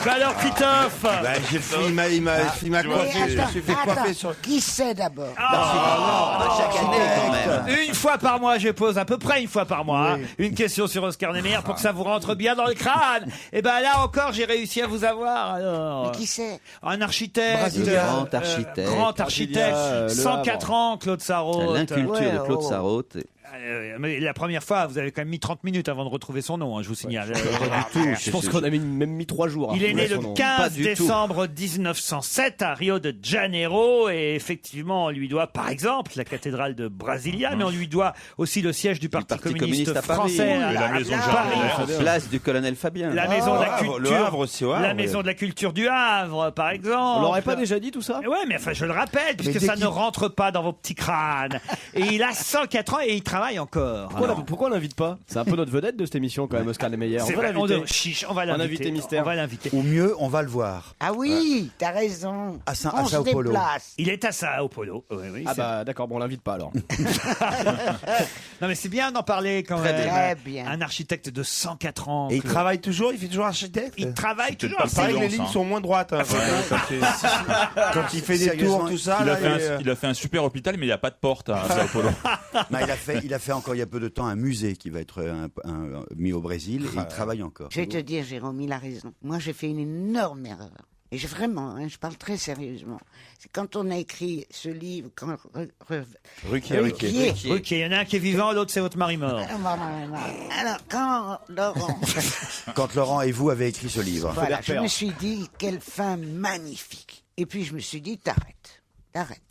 Bah alors, Titoff. Bah, il m'a coiffé, Mais je me attends, suis fait coiffer sur... qui c'est d'abord Chaque année, quand même. Une fois par mois, je pose à peu près une fois par mois hein, une question sur Oscar Niemeyer pour que ça vous rentre bien dans le crâne. Et ben là encore, j'ai réussi à vous avoir. Alors, Mais qui c'est un architecte, Brésilien. Grand architecte. grand architecte, Le 104 ans, Claude Sarraute. L'inculture de Claude Sarraute. Mais la première fois, vous avez quand même mis 30 minutes avant de retrouver son nom, hein, je vous signale. Je pense qu'on a même mis 3 jours. Il est né le Pas 15 du décembre 1907 à Rio de Janeiro et effectivement on lui doit par exemple la cathédrale de Brasilia, mais on lui doit aussi le siège du Parti communiste à Paris. français Et la maison Jean Paris. Monnet. Place du colonel Fabien. La maison de la culture, Le Havre aussi, au Havre, la ouais. maison de la culture du Havre, par exemple. On l'aurait pas déjà dit tout ça Ouais, mais enfin, je le rappelle, puisque dès ça qu'il- ne rentre pas dans vos petits crânes. Et il a 104 ans et il travaille encore. Pourquoi on l'invite pas? C'est un peu notre vedette de cette émission quand même, Oscar Niemeyer. C'est On va vrai, on l'inviter. chiche, on va Un l'inviter. invité mystère. On va l'inviter. Ou mieux, on va le voir. Ah oui, t'as raison. À On se Sao Paulo. déplace. Il est à Sao Paulo. Oui, oui, Ah c'est- bah d'accord, bon on l'invite pas alors. Non, mais c'est bien d'en parler quand Très même. Très bien. Un architecte de 104 ans. Et il Claude. travaille toujours, il fait toujours architecte. Il travaille C'est toujours. peut-être pas Pareil, le les prudence, lignes hein. sont moins droites. Hein, quand il fait des tours, tout ça. Il a, là, fait et, il a fait un super hôpital, mais il n'y a pas de porte à Sao Paulo. Non, il a fait encore il y a peu de temps un musée qui va être mis au Brésil et il travaille encore. Je vais te dire, Jérôme, il a raison. Moi, j'ai fait une énorme erreur. Et vraiment, hein, je parle très sérieusement. C'est quand on a écrit ce livre, Ruquier. Ok, il y en a un qui est vivant, l'autre c'est votre mari mort. Alors, quand Laurent, Quand Laurent et vous avez écrit ce livre. voilà, je me suis dit, quelle femme magnifique. Et puis, je me suis dit, t'arrêtes.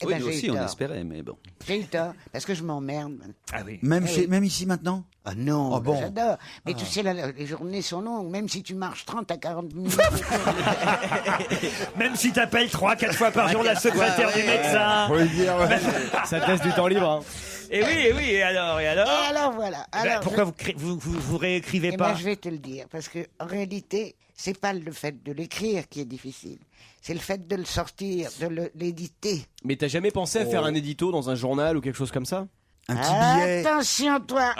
Eh Oui, ben, nous j'ai aussi eu on tort. espérait, mais bon. J'ai eu tort, parce que je m'emmerde. Ah oui. Même ici maintenant. Ah non, Ah bon. j'adore. Mais tu sais, les journées sont longues, même si tu marches 30 à 40 minutes. Même si t'appelles 3-4 fois par jour la secrétaire du médecin. Ça te laisse du temps libre. Hein. Et oui, et alors Et alors, voilà. Ben, Alors, pourquoi vous réécrivez Eh pas ben, je vais te le dire, parce que en réalité, c'est pas le fait de l'écrire qui est difficile, c'est le fait de le sortir, de l'éditer. Mais t'as jamais pensé à faire un édito dans un journal ou quelque chose comme ça? Un petit billet. Attention, toi.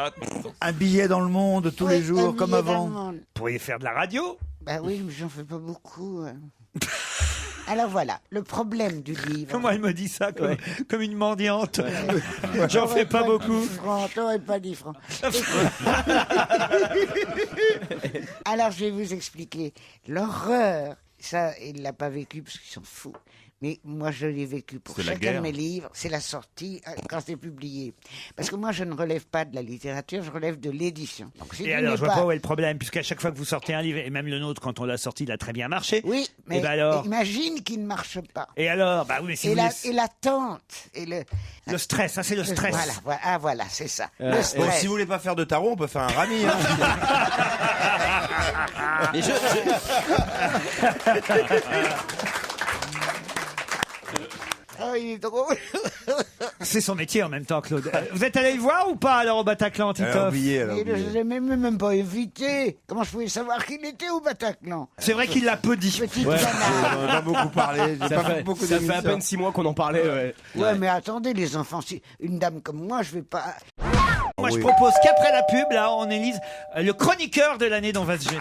Un billet dans le monde tous les Oui, jours, un comme billet dans avant. le monde. Vous pourriez faire de la radio. Bah oui, mais j'en fais pas beaucoup. Alors voilà, le problème du livre. Comment elle me dit ça comme une mendiante. J'en fais pas beaucoup. T'aurais pas dit franc. Alors je vais vous expliquer. L'horreur, ça, il l'a pas vécu parce qu'il s'en fout. Mais moi, je l'ai vécu pour C'est la chacun de guerre. mes livres. C'est la sortie quand c'est publié. Parce que moi, je ne relève pas de la littérature, je relève de l'édition. Donc, si Et tu alors, n'es je vois pas où est le problème, puisqu'à chaque fois que vous sortez un livre, et même le nôtre, quand on l'a sorti, il a très bien marché. Oui, mais Et ben alors imagine qu'il ne marche pas. Et alors Bah oui, mais si Et vous et l'attente. Et le stress, ça c'est le stress. Voilà, c'est ça. Le Bon, stress. si vous voulez pas faire de tarot, on peut faire un rami. Hein. Et Oh, il est drôle. C'est son métier en même temps, Claude. Vous êtes allé le voir ou pas alors au Bataclan, Titoff Je l'ai même pas invité. Comment je pouvais savoir qu'il était au Bataclan? C'est vrai qu'il l'a peu dit. Petite Ouais. canard. On a beaucoup parlé. Ça fait à peine 6 mois qu'on en parlait. Ouais. Ouais, mais attendez, les enfants, si une dame comme moi, je vais pas. Moi, je propose qu'après la pub, là, on élise le chroniqueur de l'année dont va se gêner.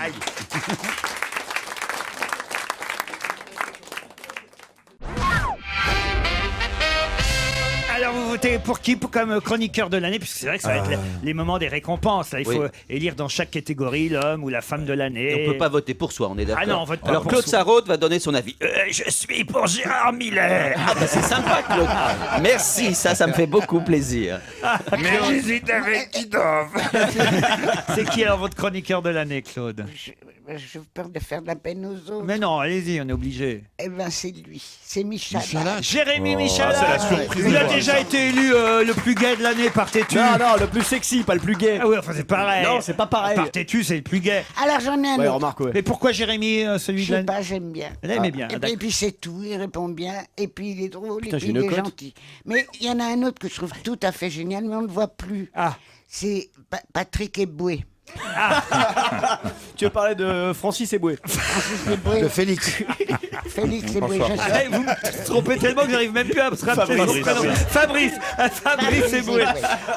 Alors vous votez pour qui comme chroniqueur de l'année? Puisque c'est vrai que ça va être les moments des récompenses. Là, il faut élire dans chaque catégorie l'homme ou la femme de l'année. On peut pas voter pour soi, on est d'accord. Ah non, on vote pas Alors pour Claude soi. Sarraute va donner son avis. Je suis pour Gérard Miller. Ah bah c'est sympa, Claude. Merci, ça me fait beaucoup plaisir. Mais j'hésite avec Titov. C'est qui alors votre chroniqueur de l'année, Claude? J'ai peur de faire de la peine aux autres. Mais non, allez-y, on est obligé. Eh ben, c'est lui. C'est Michalak. Jérémy Oh, Michalak. c'est la surprise. Il a Ouais. déjà été élu le plus gay de l'année par Tétu. Non, le plus sexy, pas le plus gay. Ah oui, enfin c'est pareil. Non, c'est pas pareil. Par Tétu, c'est le plus gay. Alors j'en ai un Ouais, autre. remarque, ouais. Mais pourquoi Jérémy, celui Je de sais l'année? pas, j'aime bien. Elle aimait bien. Et puis c'est tout, il répond bien, et puis il est drôle, Putain, et j'ai puis une il est cote. gentil. Mais il y en a un autre que je trouve tout à fait génial, mais on ne le voit plus. Ah. C'est Patrick Eboué. Tu veux parler de Francis Eboué? Francis Eboué. De Félix. Félix Eboué, je sais. Ah, vous me trompez tellement que j'arrive même plus à me rappeler son prénom. Fabrice Eboué. Eboué.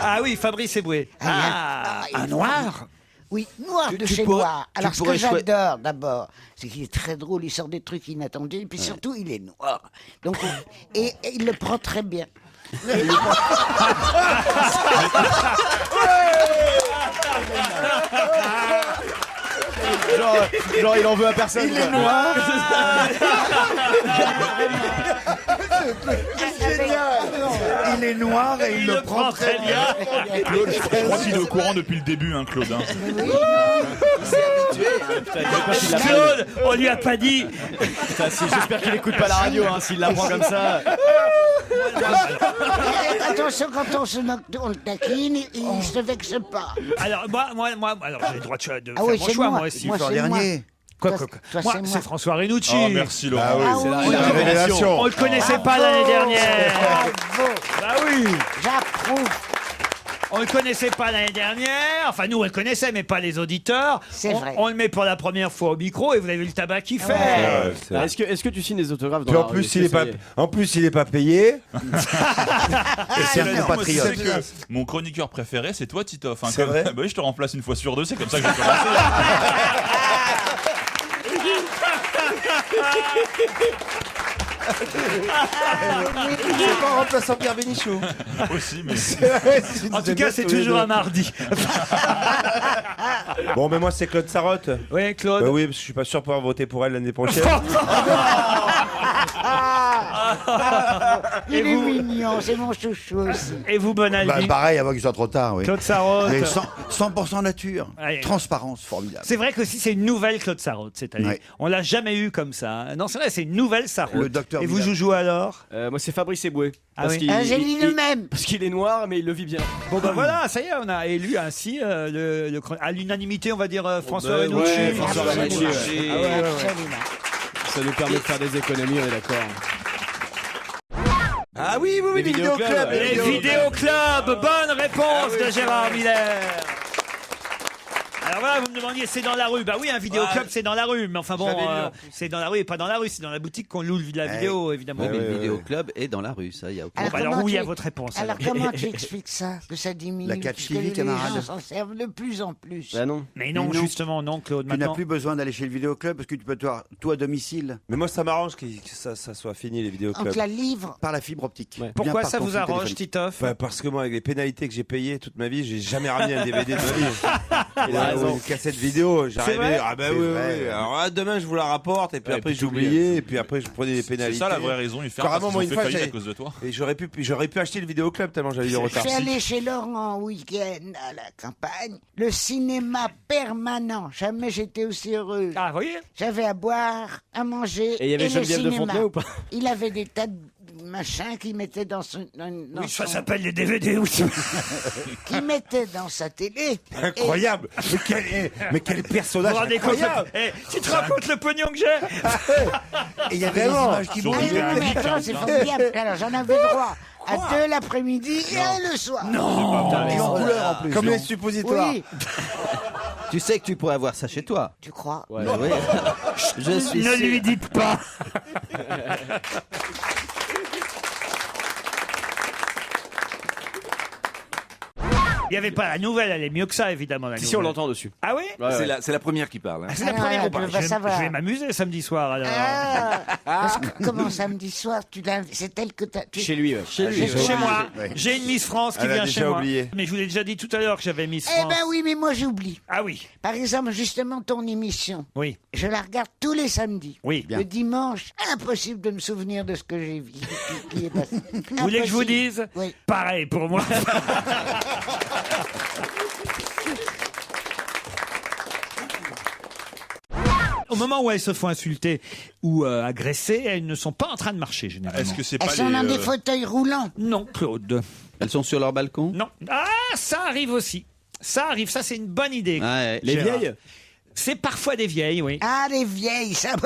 Ah oui, Fabrice Eboué. Ah, un noir. Oui, noir de tu chez pourrais- noir. tu Alors ce que pourrais j'adore d'abord, c'est qu'il est très drôle, il sort des trucs inattendus, et puis surtout il est noir. Donc, et il le prend très bien. Genre, il en veut à personne. Il est noir. Il est noir et il le prend très bien. Claude, je crois qu'il est au courant depuis le début, hein, Claude. hein. Claude, on lui a pas dit. J'espère qu'il écoute pas la radio, hein, s'il la prend comme ça. Attention, quand on le taquine, il se vexe pas. Alors alors j'ai le droit de faire Ah oui, mon c'est choix moi. moi aussi. Moi, Fleur c'est dernier. Quoi, Toi, Moi, c'est moi. c'est François Renucci. Oh, merci Laurent. Ah oui. C'est la révélation. On le connaissait pas l'année dernière. Bravo, Bah oui. j'approuve. On le connaissait pas l'année dernière. Enfin, nous, on le connaissait, mais pas les auditeurs. C'est vrai. On le met pour la première fois au micro et vous avez vu le tabac qu'il fait. Ouais. Est-ce que tu signes des autographes dans Puis la en rue? plus, Est-ce il que est ça pas, y est en plus, il est pas payé. Et c'est un Moi, tu compatriote. sais que mon chroniqueur préféré, c'est toi, Titoff. Hein, C'est vrai Bah oui, je te remplace une fois sur deux, c'est comme ça que j'ai commencé. C'est pas en remplaçant Pierre Bénichou. Aussi, mais. En tout cas, c'est toujours un mardi. Bon, mais moi, c'est Claude Sarraute. Oui, Claude. Bah oui, parce que je suis pas sûr de pouvoir voter pour elle l'année prochaine. Il est mignon, c'est mon chouchou aussi. Et vous, Bonaldi? Bah, pareil, avant qu'il soit trop tard, oui. Claude Sarraute. Mais 100% nature. Ouais. Transparence formidable. C'est vrai que aussi c'est une nouvelle Claude Sarraute cette année. Ouais. On l'a jamais eu comme ça. Non, c'est vrai, c'est une nouvelle Sarraute. Le docteur Et vous, Vidal. Joujou, alors? Moi, c'est Fabrice Eboué. Ah oui. qu'il- Ah, j'ai dit le même. Parce qu'il est noir, mais il le vit bien. Bon, ben voilà, ça y est, on a élu ainsi à l'unanimité, on va dire François Ouais, Renucci. ouais, François Renucci, ouais. Ah ouais, absolument. Ça nous permet de faire des économies, on est d'accord. Ah oui, oui, oui, Les les vidéoclubs. vidéoclubs. Les vidéoclubs, bonne réponse de Gérard Miller. Alors voilà, vous me demandiez, c'est dans la rue. Bah oui, un vidéoclub, c'est dans la rue. Mais enfin bon, J'avais lu, en c'est dans la rue et pas dans la rue. C'est dans la boutique qu'on loue la vidéo, évidemment. Oui, mais le vidéoclub est dans la rue, ça, il y a aucun. Bon, bah alors comment oui tu- à votre réponse. Alors comment tu expliques ça, que ça diminue La catch puisque TV, les camarade. gens s'en servent de plus en plus. Bah non. Mais non, Mais non. justement, non, Claude. Tu n'as Maintenant, plus besoin d'aller chez le vidéoclub parce que tu peux toi à domicile Mais moi, ça m'arrange que ça soit fini, les On vidéoclubs. te la livre. par la fibre optique. Ouais. Bien pourquoi par ça ton vous fil arrange, téléphonique. Titoff? Bah, parce que moi, avec les pénalités que j'ai payées toute ma vie, j'ai jamais ramené un DVD de ma vie. Il a raison. Une cassette vidéo, vrai j'arrivais. Ah bah C'est oui, vrai. oui. Alors là, demain, je vous la rapporte, et puis Ouais, après, puis j'oubliais, et puis après, je prenais des C'est pénalités. ça la vraie raison, il fait parce Carrément, qu'ils moi, ont une fait fois, faillite à j'avais- cause de toi. Et j'aurais pu acheter le vidéoclub tellement j'avais du Je retard. suis allé chez Laurent en week-end à la campagne. Le cinéma permanent. Jamais j'étais aussi heureuse. Ah, vous voyez? J'avais à boire, à manger. Et il y avait le Geneviève de cinéma. Fontenay ou pas? Il avait des tas de machins qu'il mettait dans son. Oui, ça s'appelle les DVD. Oui. Qu'il mettait dans sa télé. Incroyable. Mais quel Vous personnage vous rendez compte? incroyable. Tu te rends compte le pognon que j'ai? Et il y avait des Vraiment. images qui Ah montaient. oui, mais attends, c'est formidable. Alors j'en avais droit à 2 l'après-midi et 1 le soir. Non. Et en couleur en plus. Comme non. les suppositoires. Oui, Tu sais que tu pourrais avoir ça chez toi. tu crois? Ouais, oui. Je suis Ne sûr. lui dites pas. Il n'y avait pas la nouvelle, elle est mieux que ça, évidemment. La Si, nouvelle. on l'entend dessus. Ah oui C'est la première qui parle. hein. C'est la Alors, première. je Bah, veux je vais- savoir. je vais m'amuser samedi soir, alors. Parce que comment samedi soir, c'est elle que t'as... Chez lui, ouais. Chez moi, Ouais. j'ai une Miss France qui Elle a vient déjà chez moi. oublié. Mais je vous l'ai déjà dit tout à l'heure que j'avais Miss Eh France. ben oui, mais moi j'oublie. Ah oui, Par exemple, justement, ton émission. oui, Je la regarde tous les samedis. oui. Le dimanche, impossible de me souvenir de ce que j'ai vu. Qui est passé. Vous voulez que je vous dise Oui. Pareil pour moi. Au moment où elles se font insulter ou agresser, elles ne sont pas en train de marcher, généralement. Est-ce que c'est Elles pas sont dans les. des fauteuils roulants. Non, Claude. Elles sont sur leur balcon. Non. Ah, ça arrive aussi. Ça arrive, ça c'est une bonne idée. Ah ouais. Les Gérard. vieilles. C'est parfois des vieilles, oui. Ah, les vieilles, ça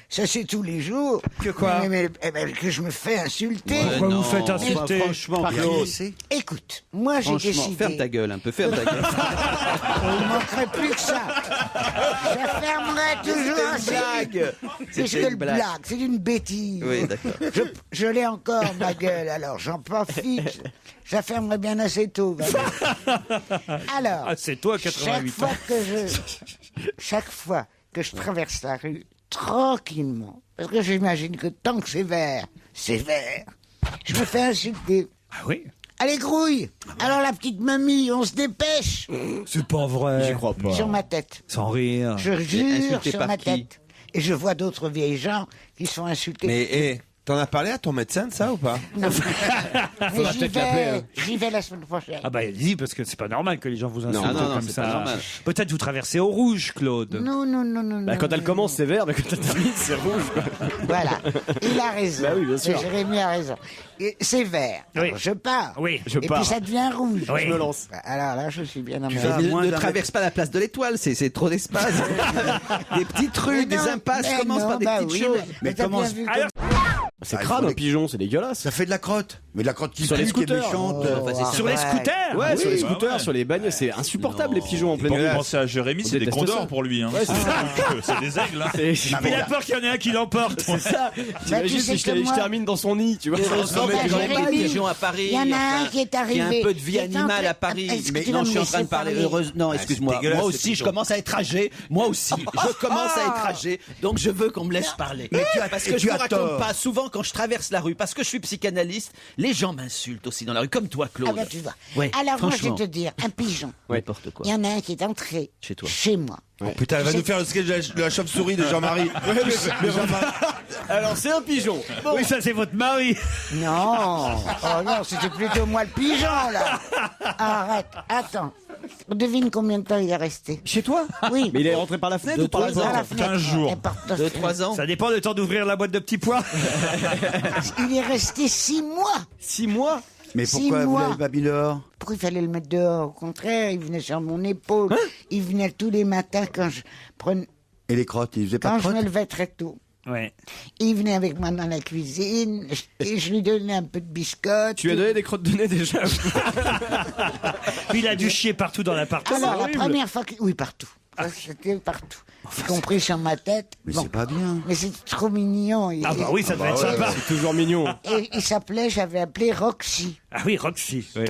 c'est tous les jours. Que quoi Que je me fais insulter. Ouais, Pourquoi non. vous faites insulter Franchement, Rien Claude. laissé. Écoute, moi j'ai Franchement, décidé. ferme ta gueule un peu, ferme ta gueule. Il ne manquerait plus que ça. Je fermerai toujours C'était une blague. C'est C'était une une blague. blague, c'est une bêtise. Oui, d'accord. Je l'ai encore, ma gueule, alors j'en profite. Je la fermerai bien assez tôt. Alors, Ah, c'est toi, 88 ans. chaque fois que je traverse la rue, tranquillement, parce que j'imagine que tant que c'est vert, je me fais insulter. Ah oui. Allez, grouille. Alors la petite mamie, on se dépêche. C'est pas vrai. J'y crois pas. Sur ma tête. Sans rire. Je jure insulté sur par ma qui tête. Et je vois d'autres vieilles gens qui se font insulter. Mais t'en as parlé à ton médecin de ça ou pas? Non. Mais Faudra peut-être l'appeler. j'y vais la semaine prochaine. Ah bah dis parce que c'est pas normal que les gens vous insultent Non, non, comme c'est ça. pas normal. Peut-être vous traversez au rouge, Claude. Non. Bah, quand non, elle commence, c'est vert, mais quand elle termine, c'est rouge. quoi. Voilà. Il a raison. Bah oui, bien sûr. Jérémy a raison. Et c'est vert. Oui. Alors, je pars. Oui. Je Et pars. puis ça devient rouge. Oui. Je me lance. Alors là, je suis bien vas emmerdé. moins Ne d'un traverse pas la place de l'Étoile, c'est trop d'espace. Des petites rues, des impasses, commence par des petites choses. Mais t'as comment bien vu Alors, C'est Ah, il crade faut un les- pigeon, c'est dégueulasse. Ça fait de la crotte. Mais de la crotte qui Sur les pue, qui est scooters. méchante. sur les scooters. Ouais, sur les bah scooters, ouais. sur les bagnoles, c'est insupportable les pigeons en pleine Pour rue. penser à Jérémy, On c'est des déteste condors ça. pour lui. Hein. Ouais, c'est ça. C'est des aigles. Hein. Il a peur qu'il y en ait un qui l'emporte. C'est ça. T'imagines tu sais si que je moi- termine dans son nid, tu vois. Heureusement bah, que j'en ai pas de Jérémy, pigeons à Paris. il y en a un enfin, qui est arrivé. Il y a un peu de vie Qui est animale entré- à Paris. Est-ce que Mais tu non, vas je me suis en train de laisser parler parler heureuse. Non, excuse-moi. dégueulasse, Moi ces aussi, je pigeons. commence à être âgé. Moi aussi, je commence à être âgé. Donc je veux qu'on me laisse parler. Parce que je ne raconte pas souvent quand je traverse la rue. Parce que je suis psychanalyste, les gens m'insultent aussi dans la rue, comme toi, Claude. Ah bah tu vois. Ouais, Alors moi je franchement. vais te dire, un pigeon. N'importe quoi. Il y en a un qui est entré Chez toi. chez moi. Putain, elle va nous faire le sketch de la chauve-souris de Jean-Marie. Alors c'est un pigeon. Bon. Oui, ça c'est votre mari. Non. Oh non, c'était plutôt moi le pigeon là. Arrête. Attends. Devine combien de temps il est resté. Chez toi Oui. Mais il est rentré par la fenêtre ou par la Par la porte fenêtre. 15 jours. Et par ta 2-3 ans. Ça dépend du temps d'ouvrir la boîte de petits pois. Il est resté 6 mois. 6 mois. Mais 6 pourquoi vous mois. l'avez pas mis dehors? Pourquoi il fallait le mettre dehors? Au contraire, il venait sur mon épaule. Il venait tous les matins quand je prenais, Et les crottes, ils faisaient pas quand de je me crottes? levais très tôt. Ouais. Il venait avec moi dans la cuisine et je lui donnais un peu de biscotte. Tu lui as donné des crottes de nez déjà. Puis il a dû chier partout dans l'appartement. Alors, la première fois que... Oui, partout. Ça, c'était partout. Y compris sur ma tête. Mais Bon. c'est pas bien. Mais c'est trop mignon. Ah bah oui, ça devait être sympa. C'est toujours mignon. Et il s'appelait, j'avais appelé Roxy. Ah oui, Roxy. oui.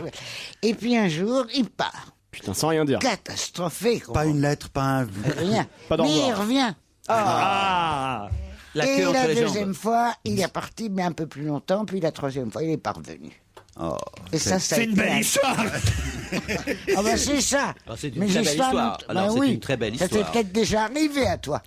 Et puis un jour, il part. Putain, sans rien dire. Catastrophé. Pas une lettre, pas un... Rien. Pas d'au Mais il revoir. revient. Ah. La Et queue entre la les deuxième jambes. fois, il est parti, mais un peu plus longtemps. Puis la troisième fois, il est parvenu. Oh, Et ça a C'est une été belle un- histoire. Ah bah c'est ça. Ah, c'est une Mais très belle l'histoire histoire. montre- Alors, bah c'est oui. une très belle Ça t'est histoire. peut-être déjà arrivé à toi.